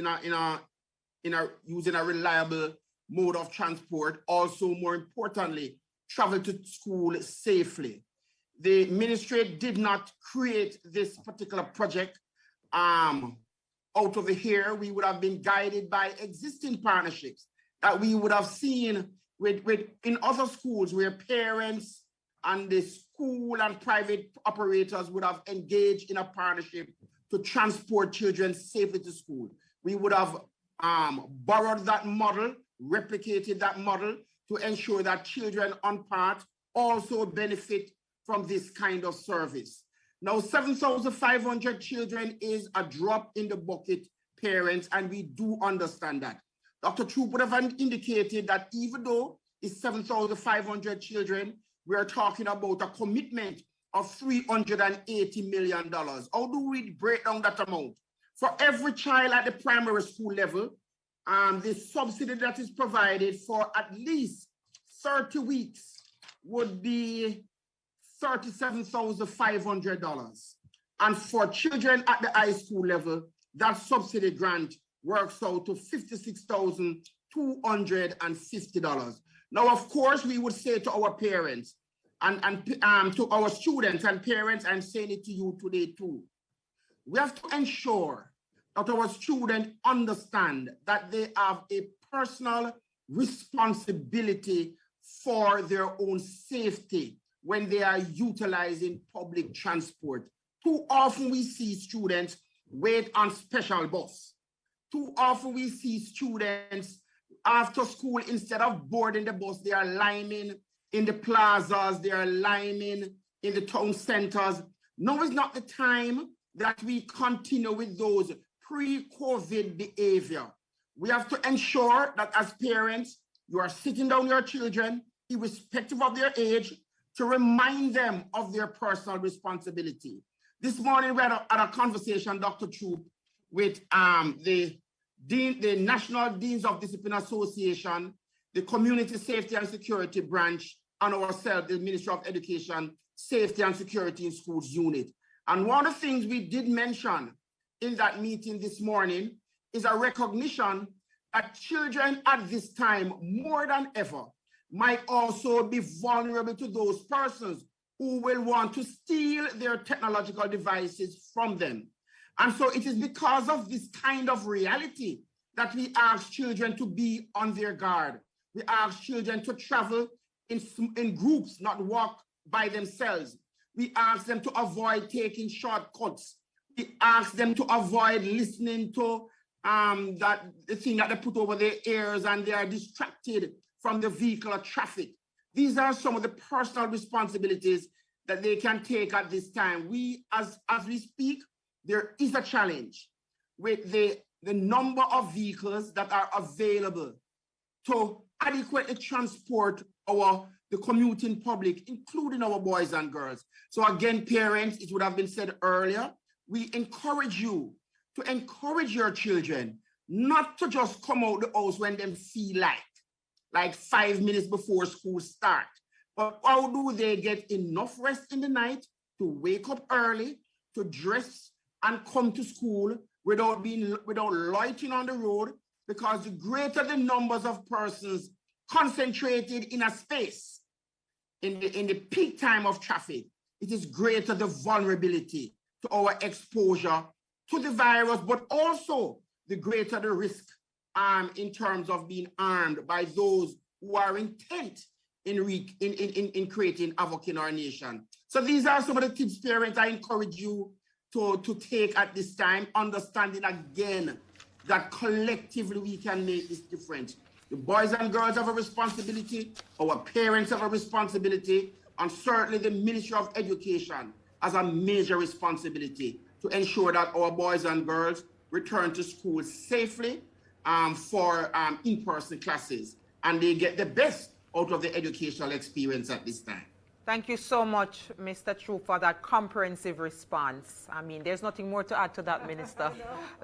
using a reliable mode of transport. Also, more importantly, travel to school safely. The ministry did not create this particular project out of the air. We would have been guided by existing partnerships that we would have seen with in other schools where parents and the school and private operators would have engaged in a partnership to transport children safely to school. We would have borrowed that model, replicated that model to ensure that children on path also benefit from this kind of service. Now, 7,500 children is a drop in the bucket, parents, and we do understand that. Dr. Troop would have indicated that even though it's 7,500 children, we are talking about a commitment of $380 million. How do we break down that amount? For every child at the primary school level, the subsidy that is provided for at least 30 weeks would be $37,500. And for children at the high school level, that subsidy grant works out to $56,250. Now, of course, we would say to our parents and to our students and parents, I'm saying it to you today too, we have to ensure that our students understand that they have a personal responsibility for their own safety when they are utilizing public transport. Too often we see students wait on special bus. Too often we see students after school, instead of boarding the bus, they are lining in the plazas, they are lining in the town centers. Now is not the time that we continue with those pre-COVID behavior. We have to ensure that as parents, you are sitting down your children, irrespective of their age, to remind them of their personal responsibility. This morning, we had a conversation, Dr. Troop, with the National Deans of Discipline Association, the Community Safety and Security Branch, and ourselves, the Ministry of Education, Safety and Security in Schools Unit. And one of the things we did mention in that meeting this morning is a recognition that children at this time, more than ever, might also be vulnerable to those persons who will want to steal their technological devices from them. And so it is because of this kind of reality that we ask children to be on their guard. We ask children to travel in groups, not walk by themselves. We ask them to avoid taking shortcuts. We ask them to avoid listening to the thing that they put over their ears and they are distracted from the vehicle or traffic. These are some of the personal responsibilities that they can take at this time. We, as we speak, there is a challenge with the number of vehicles that are available to adequately transport the commuting public, including our boys and girls. So again, parents, it would have been said earlier, we encourage you to encourage your children not to just come out the house when they feel like 5 minutes before school start. But how do they get enough rest in the night to wake up early, to dress and come to school without loitering on the road? Because the greater the numbers of persons concentrated in a space in the peak time of traffic, it is greater the vulnerability to our exposure to the virus, but also the greater the risk in terms of being harmed by those who are intent in creating havoc in our nation. So these are some of the tips, parents, I encourage you to take at this time, understanding again that collectively we can make this difference. The boys and girls have a responsibility, our parents have a responsibility, and certainly the Ministry of Education has a major responsibility to ensure that our boys and girls return to school safely for in-person classes, and they get the best out of the educational experience at this time. Thank you so much, Mr. Troop, for that comprehensive response. I mean, there's nothing more to add to that, Minister.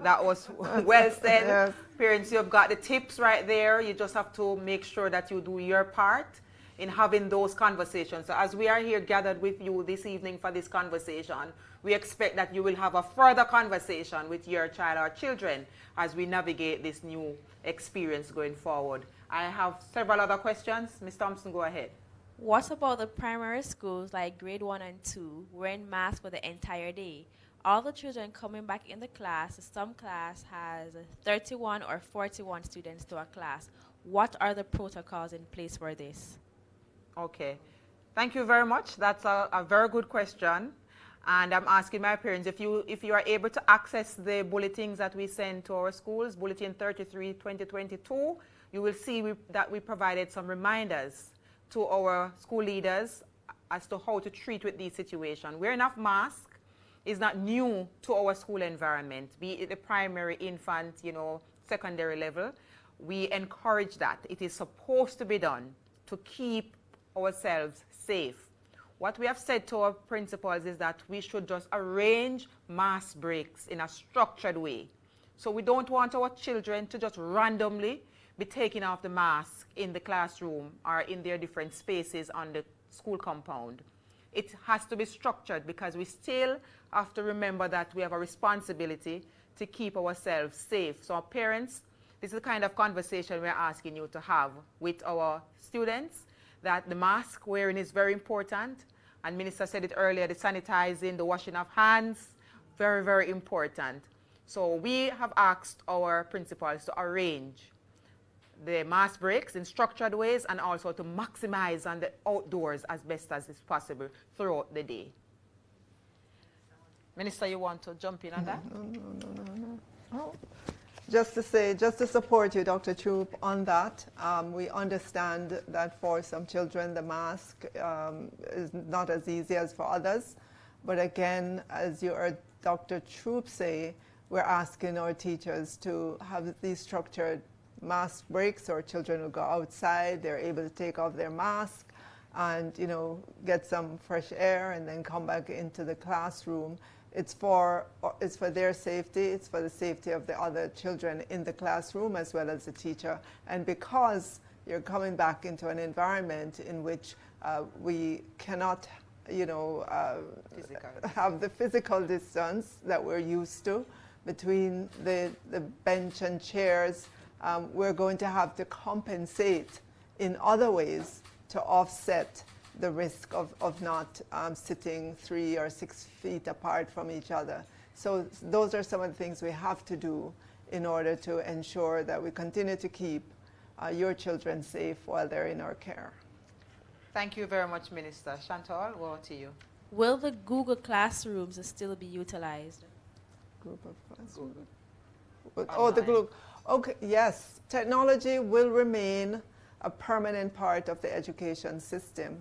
That was well said. Yes. Parents, you've got the tips right there. You just have to make sure that you do your part in having those conversations. So as we are here gathered with you this evening for this conversation, we expect that you will have a further conversation with your child or children as we navigate this new experience going forward. I have several other questions. Ms. Thompson, go ahead. What about the primary schools like grade 1 and 2 wearing masks for the entire day? All the children coming back in the class, some class has 31 or 41 students to a class. What are the protocols in place for this? Okay. Thank you very much. That's a very good question. And I'm asking my parents, if you are able to access the bulletins that we send to our schools, Bulletin 33, 2022, you will see that we provided some reminders to our school leaders as to how to treat with these situations. Wearing of masks is not new to our school environment, be it the primary, infant, secondary level. We encourage that. It is supposed to be done to keep ourselves safe. What we have said to our principals is that we should just arrange mask breaks in a structured way. So we don't want our children to just randomly be taking off the mask in the classroom or in their different spaces on the school compound. It has to be structured because we still have to remember that we have a responsibility to keep ourselves safe. So our parents, this is the kind of conversation we're asking you to have with our students, that the mask wearing is very important. And Minister said it earlier, the sanitizing, the washing of hands, very, very important. So we have asked our principals to arrange the mask breaks in structured ways and also to maximize on the outdoors as best as is possible throughout the day. Minister, you want to jump in on that? No. Oh. Just to support you, Dr. Troop, on that, we understand that for some children the mask is not as easy as for others. But again, as you heard Dr. Troop say, we're asking our teachers to have these structured mask breaks, or children will go outside, they're able to take off their mask and get some fresh air and then come back into the classroom. It's for their safety, it's for the safety of the other children in the classroom as well as the teacher. And because you're coming back into an environment in which we cannot have the physical distance that we're used to between the bench and chairs, we're going to have to compensate in other ways to offset the risk of not sitting 3 or 6 feet apart from each other. So those are some of the things we have to do in order to ensure that we continue to keep your children safe while they're in our care. Thank you very much, Minister. Chantal, over to you. Will the Google Classrooms still be utilized? Group of classrooms. Oh, the Google. Okay, yes. Technology will remain a permanent part of the education system.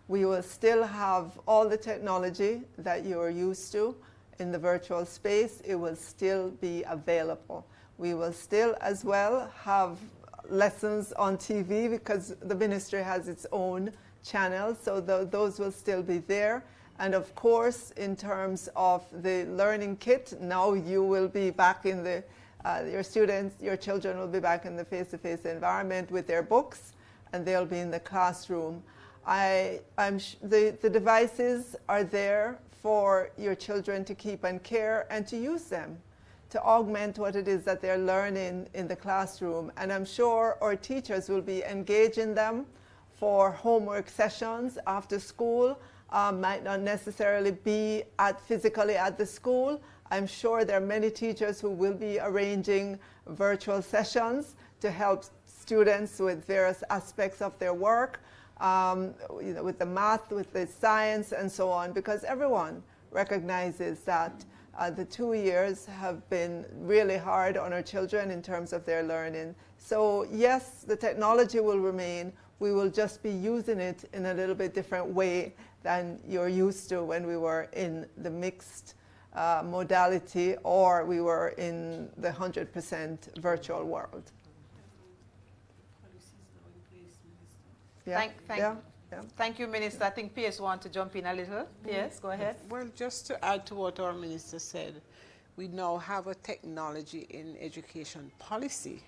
We will still have all the technology that you are used to in the virtual space. It will still be available. We will still as well have lessons on TV because the ministry has its own channels, so those will still be there. And of course, in terms of the learning kit, now you will be back in the, your children will be back in the face-to-face environment with their books, and they'll be in the classroom. The devices are there for your children to keep and care and to use them to augment what it is that they're learning in the classroom. And I'm sure our teachers will be engaging them for homework sessions after school. Might not necessarily be physically at the school. I'm sure there are many teachers who will be arranging virtual sessions to help students with various aspects of their work, with the math, with the science, and so on, because everyone recognizes that the 2 years have been really hard on our children in terms of their learning. So yes, the technology will remain. We will just be using it in a little bit different way than you're used to when we were in the mixed modality or we were in the 100% virtual world. Yeah. Thank you, Minister. I think PS wants to jump in a little. PS, go ahead. Well, just to add to what our minister said, we now have a technology in education policy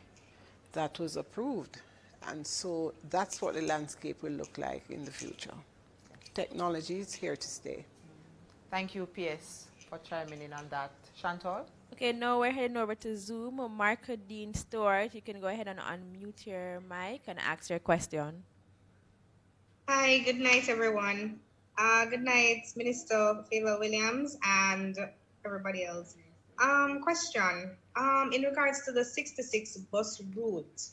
that was approved. And so that's what the landscape will look like in the future. Technology is here to stay. Thank you, PS, for chiming in on that. Chantal? Okay, now we're heading over to Zoom. Marco Dean Stewart, you can go ahead and unmute your mic and ask your question. Hi, good night, everyone. Good night, Minister Favor Williams and everybody else. Question, in regards to the 66 bus route,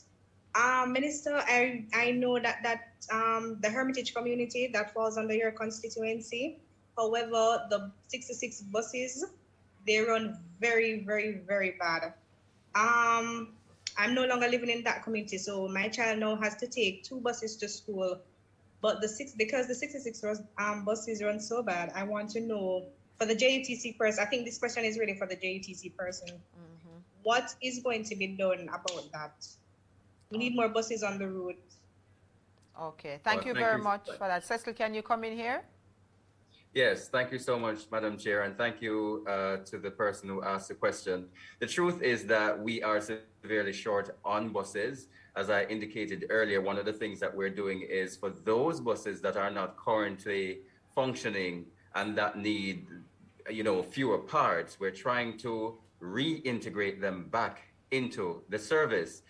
Minister, I know that the Hermitage community that falls under your constituency. However, the 66 buses, they run very, very, very bad. I'm no longer living in that community, so my child now has to take 2 buses to school. But because the 66 buses run so bad, I want to know for the JUTC person. I think this question is really for the JUTC person. What is going to be done about that? We need more buses on the route. Okay, thank you very much for that. Cecil, can you come in here? Yes, thank you so much, Madam Chair, and thank you to the person who asked the question. The truth is that we are severely short on buses. As I indicated earlier, one of the things that we're doing is for those buses that are not currently functioning and that need, fewer parts, we're trying to reintegrate them back into the service.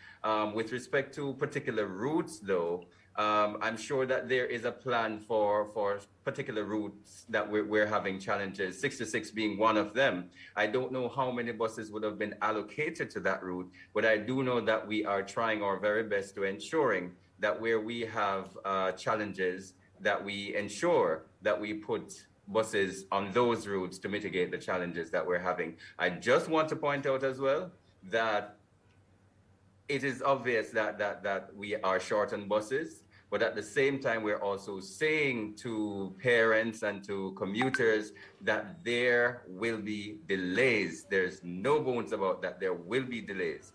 With respect to particular routes, though, I'm sure that there is a plan for particular routes that we're having challenges, 66 being one of them. I don't know how many buses would have been allocated to that route, but I do know that we are trying our very best to ensuring that where we have challenges, that we ensure that we put buses on those routes to mitigate the challenges that we're having. I just want to point out as well that it is obvious that we are short on buses, but at the same time, we're also saying to parents and to commuters that there will be delays. There's no bones about that. There will be delays.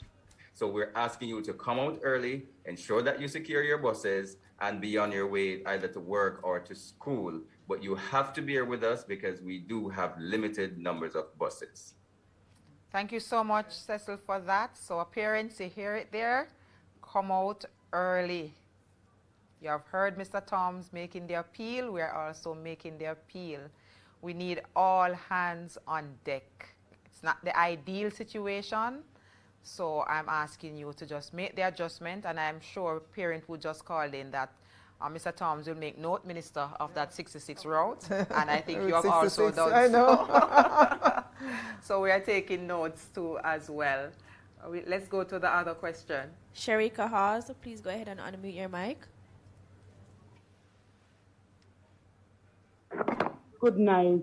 So we're asking you to come out early, ensure that you secure your buses, and be on your way either to work or to school. But you have to bear with us because we do have limited numbers of buses. Thank you so much, Cecil, for that. So parents, you hear it there. Come out early. You have heard Mr. Toms making the appeal. We are also making the appeal. We need all hands on deck. It's not the ideal situation, so I'm asking you to just make the adjustment, and I'm sure parent would just call in that Mr. Toms will make note, Minister, of that 66 route, and I think you have also done I know. so. So we are taking notes too as well. Let's go to the other question. Sharika Hawes, please go ahead and unmute your mic. Good night.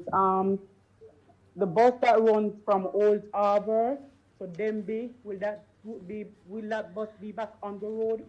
The bus that runs from Old Harbor to Denby, will that bus be back on the road?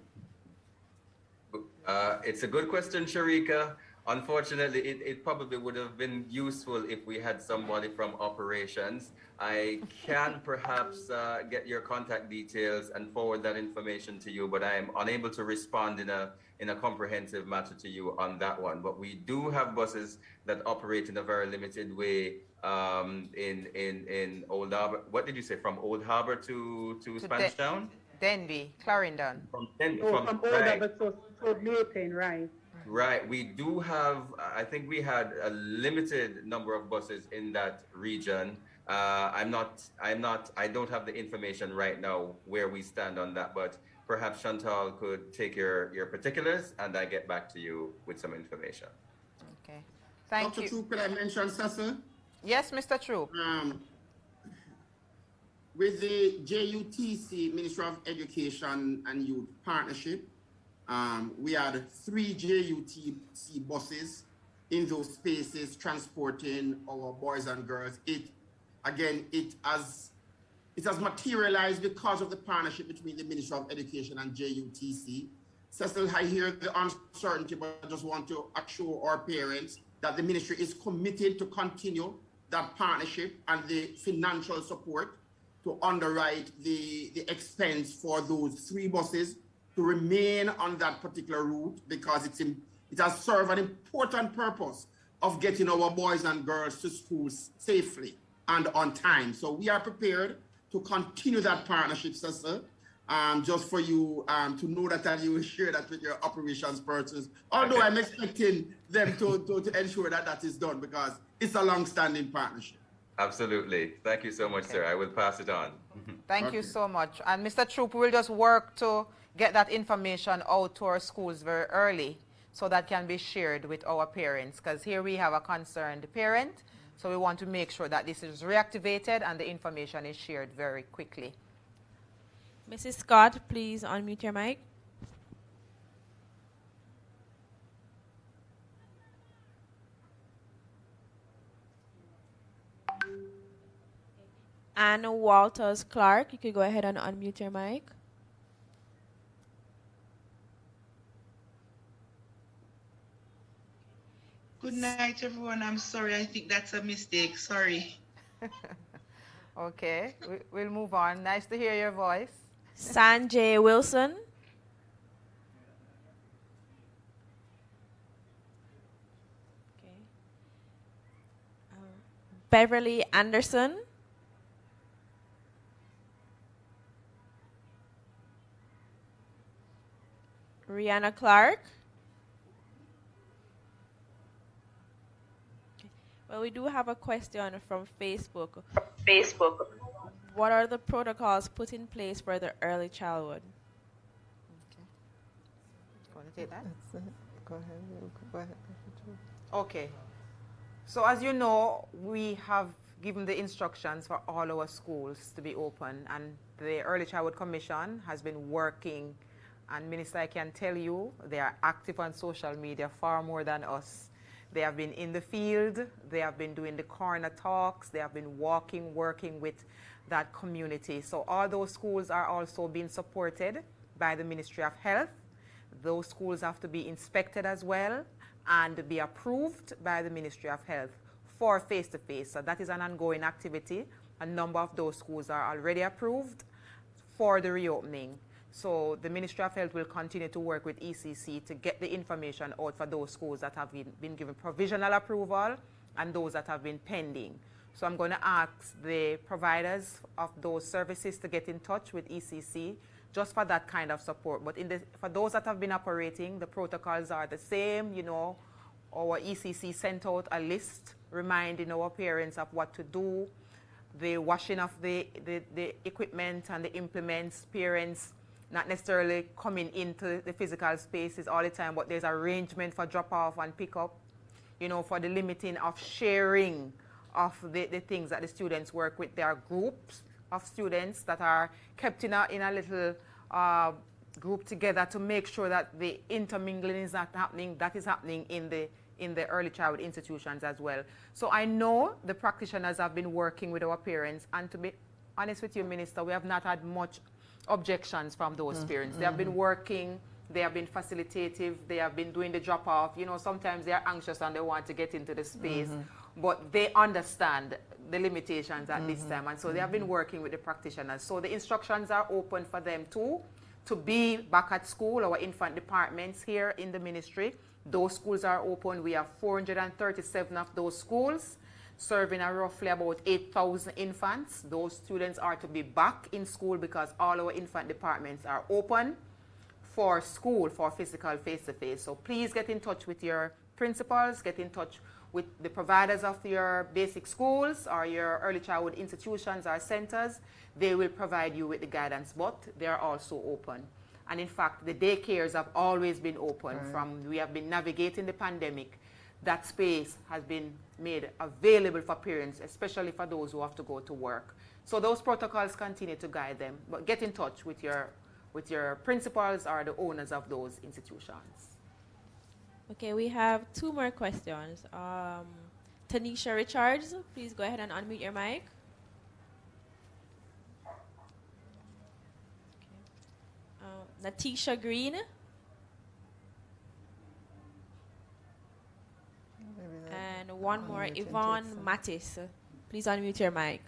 It's a good question, Sharika. Unfortunately, it probably would have been useful if we had somebody from operations. I can perhaps get your contact details and forward that information to you, but I am unable to respond in a comprehensive manner to you on that one. But we do have buses that operate in a very limited way in Old Harbor. What did you say? From Old Harbor to Spanish Town? Denby, Clarendon. From Denby. From Old Harbor to Milton, right? Right. We do have, I think we had a limited number of buses in that region. I don't have the information right now where we stand on that, but perhaps Chantal could take your particulars and I get back to you with some information. Okay. Thank you. Dr. Troop, could I mention, Cecil? Yes, Mr. Troop. With the JUTC, Ministry of Education and Youth Partnership, we had 3 JUTC buses in those spaces transporting our boys and girls. It has materialized because of the partnership between the Ministry of Education and JUTC. Cecil, I hear the uncertainty, but I just want to assure our parents that the ministry is committed to continue that partnership and the financial support to underwrite the expense for those 3 buses to remain on that particular route, because it has served an important purpose of getting our boys and girls to school safely and on time. So we are prepared to continue that partnership, Cecil. Just for you to know that you will share that with your operations persons. Although I'm expecting them to ensure that is done, because it's a long-standing partnership. Absolutely. Thank you so much, sir. I will pass it on. Thank you so much. And Mr. Troop, we'll just work to get that information out to our schools very early so that can be shared with our parents, because here we have a concerned parent. So we want to make sure that this is reactivated and the information is shared very quickly. Mrs. Scott, please unmute your mic. Anna Walters Clark, you could go ahead and unmute your mic. Good night, everyone. I'm sorry. I think that's a mistake. Sorry. Okay, we'll move on. Nice to hear your voice. Sanjay Wilson. Okay. Beverly Anderson. Rihanna Clark. Well, we do have a question from Facebook. What are the protocols put in place for the early childhood? Okay. Want to take that? Go ahead. Go ahead. Okay. So as you know, we have given the instructions for all our schools to be open, and the Early Childhood Commission has been working, and Minister, I can tell you, they are active on social media far more than us. They have been in the field, they have been doing the corner talks, they have been working with that community. So all those schools are also being supported by the Ministry of Health. Those schools have to be inspected as well and be approved by the Ministry of Health for face-to-face. So that is an ongoing activity. A number of those schools are already approved for the reopening. So the Ministry of Health will continue to work with ECC to get the information out for those schools that have been given provisional approval and those that have been pending. So I'm going to ask the providers of those services to get in touch with ECC just for that kind of support. But for those that have been operating, the protocols are the same. You know, our ECC sent out a list reminding our parents of what to do, the washing of the equipment and the implements, parents not necessarily coming into the physical spaces all the time, but there's arrangement for drop-off and pick-up, you know, for the limiting of sharing of the things that the students work with. There are groups of students that are kept in a little group together to make sure that the intermingling is not happening. That is happening in the early childhood institutions as well. So I know the practitioners have been working with our parents, and to be honest with you, Minister, we have not had much objections from those parents. They have been working, they have been facilitative, they have been doing the drop-off. You know, sometimes they are anxious and they want to get into the space, but they understand the limitations at this time, and so they have been working with the practitioners. So the instructions are open for them too, to be back at school. Our infant departments here in the ministry, those schools are open. We have 437 of those schools, serving roughly about 8,000 infants. Those students are to be back in school because all our infant departments are open for school, for physical face-to-face. So please get in touch with your principals, get in touch with the providers of your basic schools or your early childhood institutions or centers. They will provide you with the guidance, but they are also open. And in fact, the daycares have always been open. We have been navigating the pandemic. That space has been made available for parents, especially for those who have to go to work. So those protocols continue to guide them, but get in touch with your principals or the owners of those institutions. Okay, we have two more questions. Tanisha Richards, please go ahead and unmute your mic. Okay. Natisha Green. And one more, Yvonne Mattis. Please unmute your mic.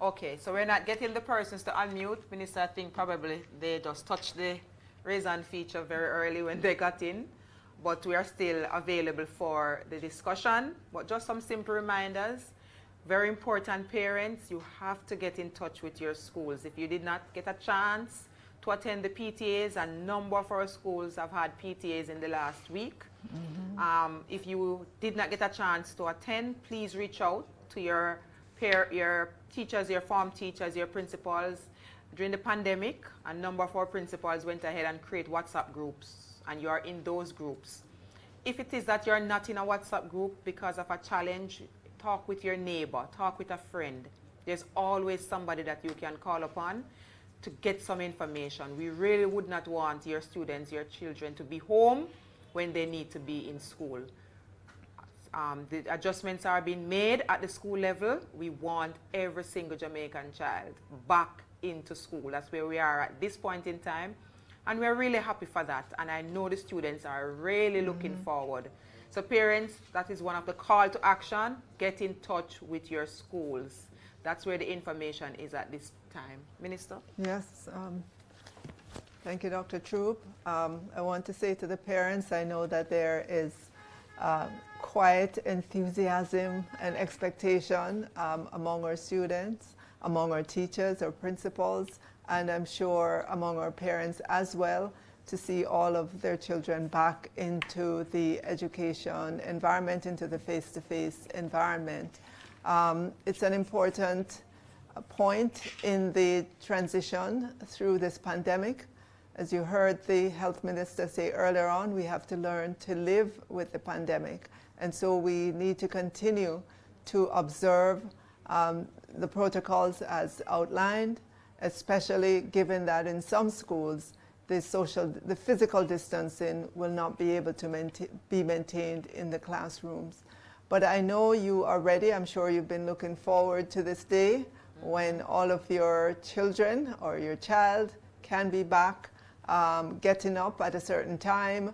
Okay, so we're not getting the persons to unmute. Minister, I think probably they just touched the raise hand feature very early when they got in. But we are still available for the discussion. But just some simple reminders. Very important, parents, you have to get in touch with your schools. If you did not get a chance to attend the PTAs, a number of our schools have had PTAs in the last week. If you did not get a chance to attend, please reach out to your teachers, your form teachers, your principals. During the pandemic, a number of our principals went ahead and create WhatsApp groups, and you are in those groups. If it is that you're not in a WhatsApp group because of a challenge, talk with your neighbor, talk with a friend. There's always somebody that you can call upon to get some information. We really would not want your students, your children to be home when they need to be in school. the adjustments are being made at the school level. We want every single Jamaican child back into school. That's where we are at this point in time. And we're really happy for that. And I know the students are really looking forward. So parents, that is one of the call to action. Get in touch with your schools. That's where the information is at this time. Minister? Yes. Thank you, Dr. Troop. I want to say to the parents, I know that there is quiet enthusiasm and expectation among our students, among our teachers, our principals, and I'm sure among our parents as well, to see all of their children back into the education environment, into the face-to-face environment. It's an important point in the transition through this pandemic. As you heard the health minister say earlier on, we have to learn to live with the pandemic. And so we need to continue to observe the protocols as outlined, especially given that in some schools, the physical distancing will not be able to be maintained in the classrooms. But I know you are ready. I'm sure you've been looking forward to this day when all of your children or your child can be back, getting up at a certain time,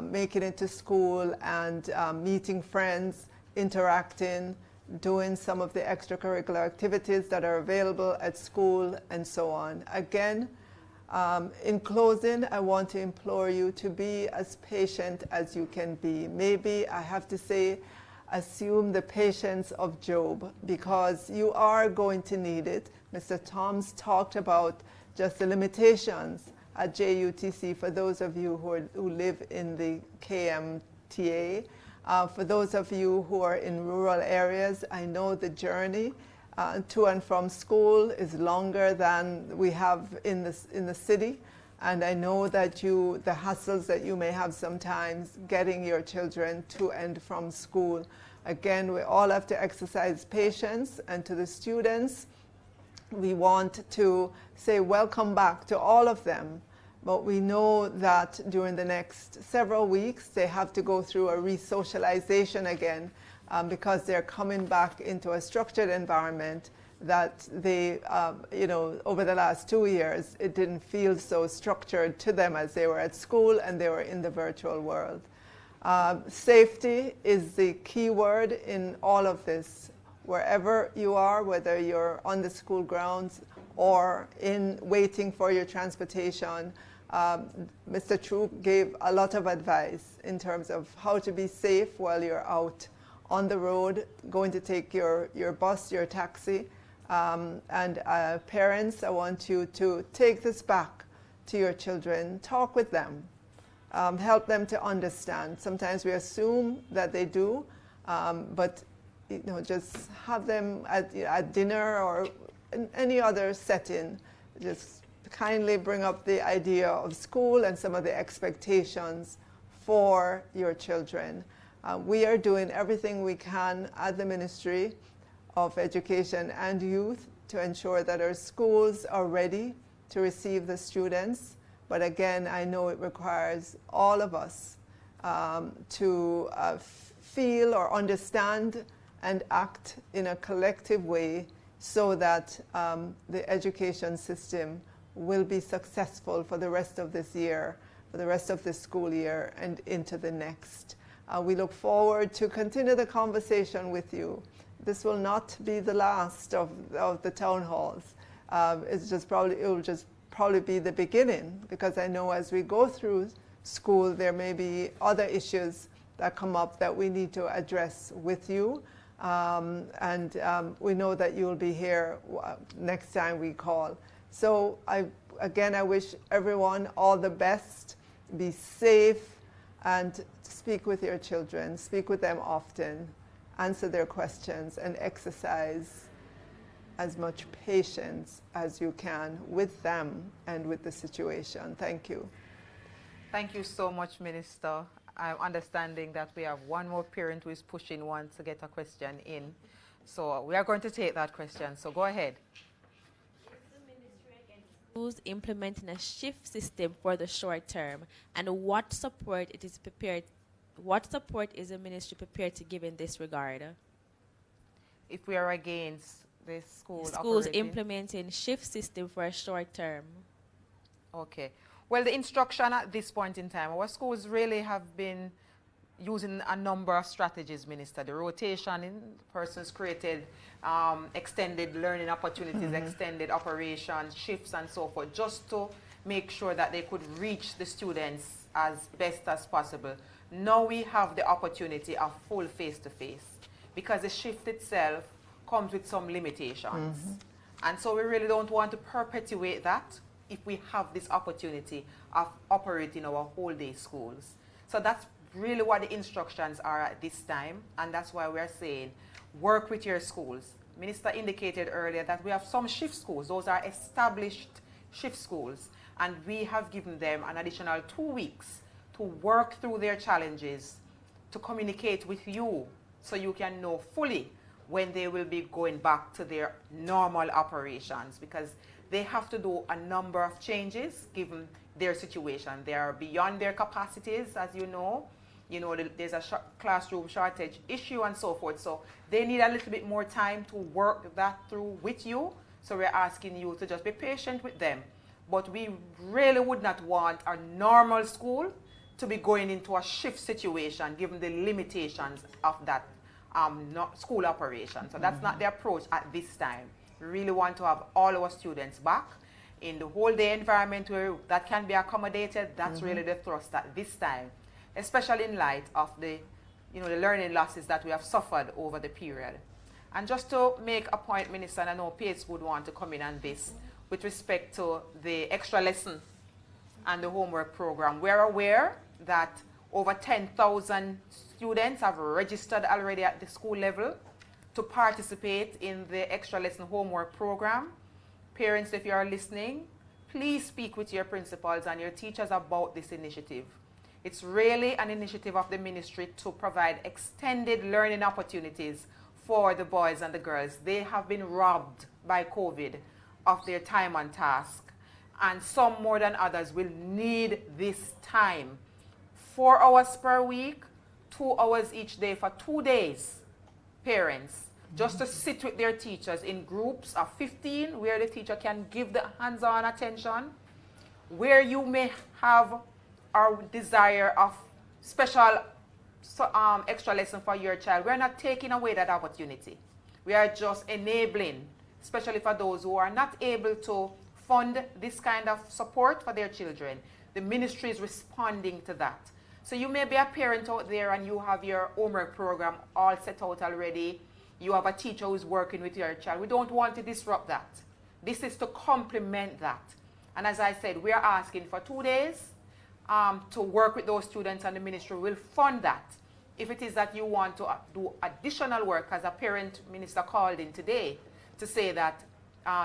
making it to school and meeting friends, interacting, doing some of the extracurricular activities that are available at school and so on. Again, in closing, I want to implore you to be as patient as you can be. Maybe I have to say, assume the patience of Job, because you are going to need it. Mr. Toms talked about just the limitations at JUTC for those of you who live in the KMTA. For those of you who are in rural areas, I know the journey to and from school is longer than we have in the city. And I know that the hassles that you may have sometimes getting your children to and from school. Again, we all have to exercise patience, and to the students, we want to say welcome back to all of them. But we know that during the next several weeks, they have to go through a re-socialization again because they're coming back into a structured environment that they, over the last 2 years, it didn't feel so structured to them as they were at school and they were in the virtual world. Safety is the key word in all of this. Wherever you are, whether you're on the school grounds or in waiting for your transportation, Mr. Troop gave a lot of advice in terms of how to be safe while you're out on the road, going to take your bus, your taxi. And parents, I want you to take this back to your children, talk with them, help them to understand. Sometimes we assume that they do, but just have them at dinner or in any other setting, just kindly bring up the idea of school and some of the expectations for your children. We are doing everything we can at the Ministry of Education and Youth to ensure that our schools are ready to receive the students. But again, I know it requires all of us to feel or understand and act in a collective way so that the education system will be successful for the rest of this year, for the rest of this school year and into the next. We look forward to continue the conversation with you. This will not be the last of the town halls. It will just probably be the beginning, because I know as we go through school, there may be other issues that come up that we need to address with you. We know that you'll be here next time we call. So I wish everyone all the best. Be safe and speak with your children. Speak with them often. Answer their questions and exercise as much patience as you can with them and with the situation. Thank you. Thank you so much, Minister. I'm understanding that we have one more parent who is pushing one to get a question in. So we are going to take that question. So go ahead. Schools implementing a shift system for the short term, and what support it is prepared what support is the ministry prepared to give in this regard? If we are against the schools implementing shift system for a short term. Okay. Well, the instruction at this point in time, our schools really have been using a number of strategies, Minister. The rotation in persons created, extended learning opportunities, extended operations, shifts and so forth, just to make sure that they could reach the students as best as possible. Now we have the opportunity of full face-to-face because the shift itself comes with some limitations. And so we really don't want to perpetuate that if we have this opportunity of operating our whole day schools. So that's really what the instructions are at this time, and that's why we're saying work with your schools. Minister indicated earlier that we have some shift schools. Those are established shift schools, and we have given them an additional 2 weeks to work through their challenges, to communicate with you so you can know fully when they will be going back to their normal operations, because they have to do a number of changes given their situation. They are beyond their capacities, as you know. You know, there's a classroom shortage issue and so forth. So they need a little bit more time to work that through with you. So we're asking you to just be patient with them. But we really would not want a normal school to be going into a shift situation given the limitations of that school operation. So that's not the approach at this time. We really want to have all our students back in the whole day environment where that can be accommodated. That's really the thrust at this time, especially in light of the, the learning losses that we have suffered over the period. And just to make a point, Minister, and I know Pace would want to come in on this, with respect to the extra lesson and the homework program. We're aware that over 10,000 students have registered already at the school level to participate in the extra lesson homework program. Parents, if you are listening, please speak with your principals and your teachers about this initiative. It's really an initiative of the ministry to provide extended learning opportunities for the boys and the girls. They have been robbed by COVID of their time on task, and some more than others will need this time. 4 hours per week, 2 hours each day for 2 days, parents, just to sit with their teachers in groups of 15 where the teacher can give the hands-on attention, where you may have our desire of special extra lesson for your child. We're not taking away that opportunity. We are just enabling, especially for those who are not able to fund this kind of support for their children. The ministry is responding to that. So you may be a parent out there and you have your homework program all set out already. You have a teacher who's working with your child. We don't want to disrupt that. This is to complement that. And as I said, we are asking for 2 days to work with those students, and the ministry will fund that. If it is that you want to do additional work, as a parent minister called in today to say that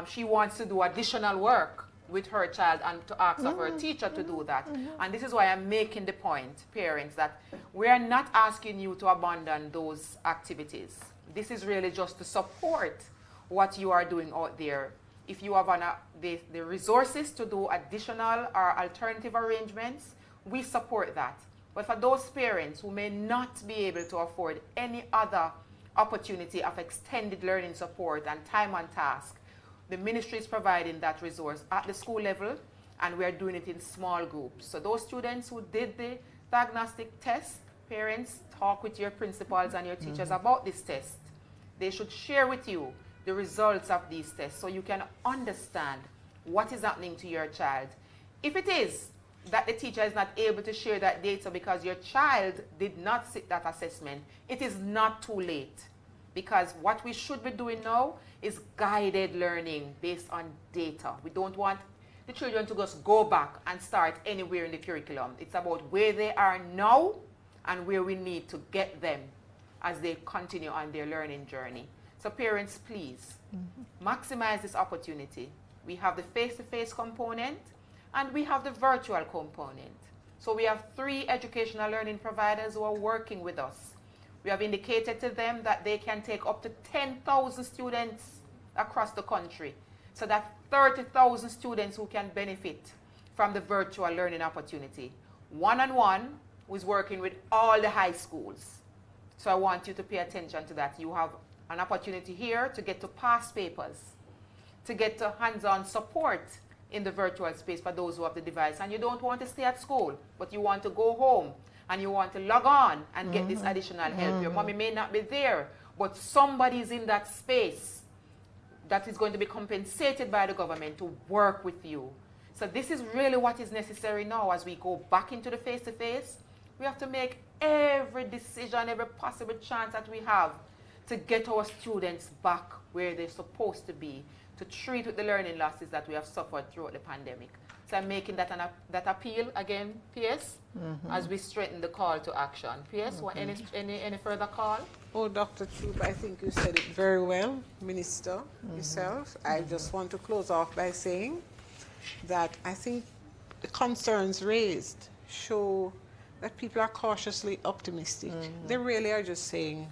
she wants to do additional work with her child and to ask of her teacher to do that. And this is why I'm making the point, parents, that we are not asking you to abandon those activities. This is really just to support what you are doing out there. If you have the resources to do additional or alternative arrangements, we support that. But for those parents who may not be able to afford any other opportunity of extended learning support and time on task, the ministry is providing that resource at the school level, and we are doing it in small groups. So those students who did the diagnostic test, parents, talk with your principals and your teachers about this test. They should share with you the results of these tests so you can understand what is happening to your child. If it is that the teacher is not able to share that data because your child did not sit that assessment, it is not too late. Because what we should be doing now is guided learning based on data. We don't want the children to just go back and start anywhere in the curriculum. It's about where they are now and where we need to get them as they continue on their learning journey. So parents, please maximize this opportunity. We have the face-to-face component and we have the virtual component. So we have 3 educational learning providers who are working with us. We have indicated to them that they can take up to 10,000 students across the country. So that's 30,000 students who can benefit from the virtual learning opportunity. One-on-one who's working with all the high schools. So I want you to pay attention to that. You have an opportunity here to get to pass papers, to get to hands-on support in the virtual space for those who have the device. And you don't want to stay at school, but you want to go home and you want to log on and get this additional help. Your mommy may not be there, but somebody's in that space that is going to be compensated by the government to work with you. So this is really what is necessary now as we go back into the face-to-face. We have to make every decision, every possible chance that we have to get our students back where they're supposed to be, to treat with the learning losses that we have suffered throughout the pandemic. So I'm making that that appeal again, PS, as we strengthen the call to action. PS, any further call? Oh, Dr. Troop, I think you said it very well, Minister, yourself. I just want to close off by saying that I think the concerns raised show that people are cautiously optimistic. They really are just saying,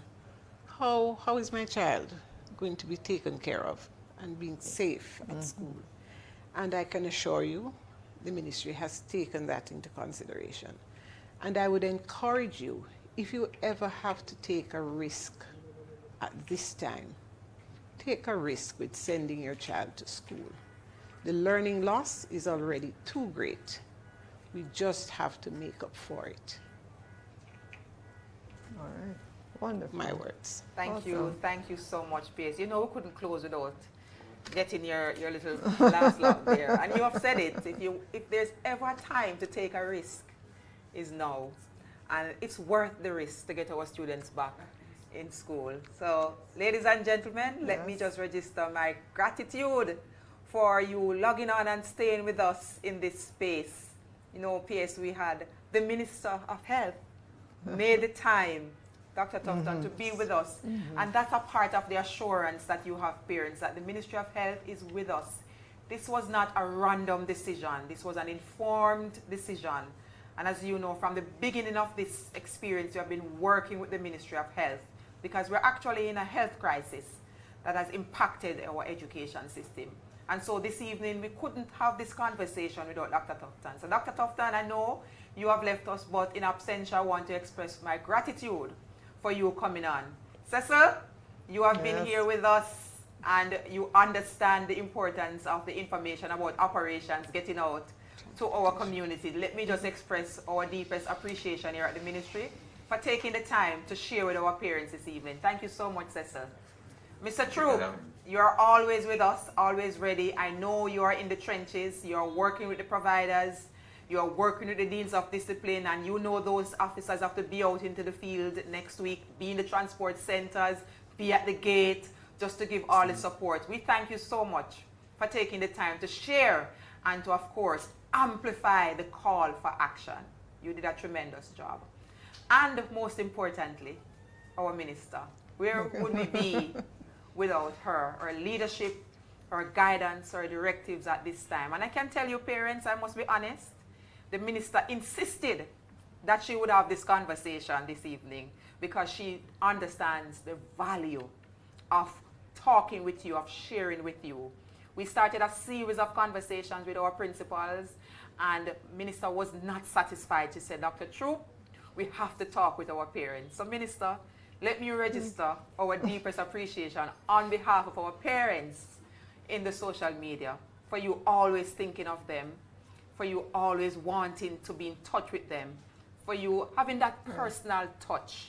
how is my child going to be taken care of and being safe at school? And I can assure you, the ministry has taken that into consideration. And I would encourage you, if you ever have to take a risk at this time, take a risk with sending your child to school. The learning loss is already too great. We just have to make up for it. All right. Wonderful. My words. Thank you. Thank you so much, PS. You know, we couldn't close without getting your little last laugh there. And you have said it. If there's ever a time to take a risk, is now. And it's worth the risk to get our students back in school. So, ladies and gentlemen, let me just register my gratitude for you logging on and staying with us in this space. You know, PS, we had the Minister of Health made the time, Dr. Tufton, to be with us. And that's a part of the assurance that you have, parents, that the Ministry of Health is with us. This was not a random decision. This was an informed decision. And as you know, from the beginning of this experience, we have been working with the Ministry of Health because we're actually in a health crisis that has impacted our education system. And so this evening, we couldn't have this conversation without Dr. Tufton. So Dr. Tufton, I know you have left us, but in absentia, I want to express my gratitude for you coming on. Cecil, you have been here with us, and you understand the importance of the information about operations getting out to our community. Let me just express our deepest appreciation here at the ministry for taking the time to share with our parents this evening. Thank you so much, Cecil. Mr. Troop, you are always with us, always ready. I know you are in the trenches. You are working with the providers. You are working with the deans of discipline, and you know those officers have to be out into the field next week, be in the transport centers, be at the gate, just to give all the support. We thank you so much for taking the time to share and to, of course, amplify the call for action. You did a tremendous job. And most importantly, our minister. Where would we be without her leadership, her guidance, her directives at this time? And I can tell you, parents, I must be honest, the minister insisted that she would have this conversation this evening because she understands the value of talking with you, of sharing with you. We started a series of conversations with our principals, and the minister was not satisfied. She said, Dr. Troop, we have to talk with our parents. So, Minister, let me register our deepest appreciation on behalf of our parents in the social media, for you always thinking of them, for you always wanting to be in touch with them, for you having that personal touch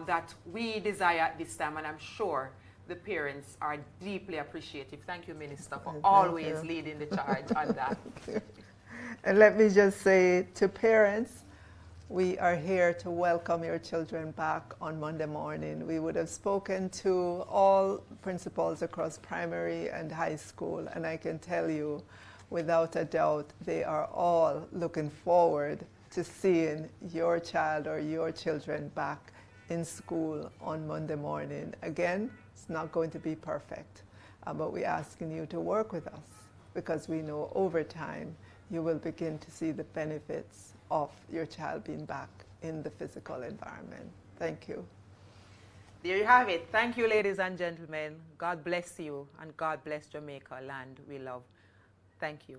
that we desire at this time, and I'm sure the parents are deeply appreciative. Thank you, Minister, for always leading the charge on that. And let me just say to parents, we are here to welcome your children back on Monday morning. We would have spoken to all principals across primary and high school, and I can tell you, without a doubt, they are all looking forward to seeing your child or your children back in school on Monday morning. Again, it's not going to be perfect, but we're asking you to work with us because we know over time you will begin to see the benefits of your child being back in the physical environment. Thank you. There you have it. Thank you, ladies and gentlemen. God bless you, and God bless Jamaica, land we love. Thank you.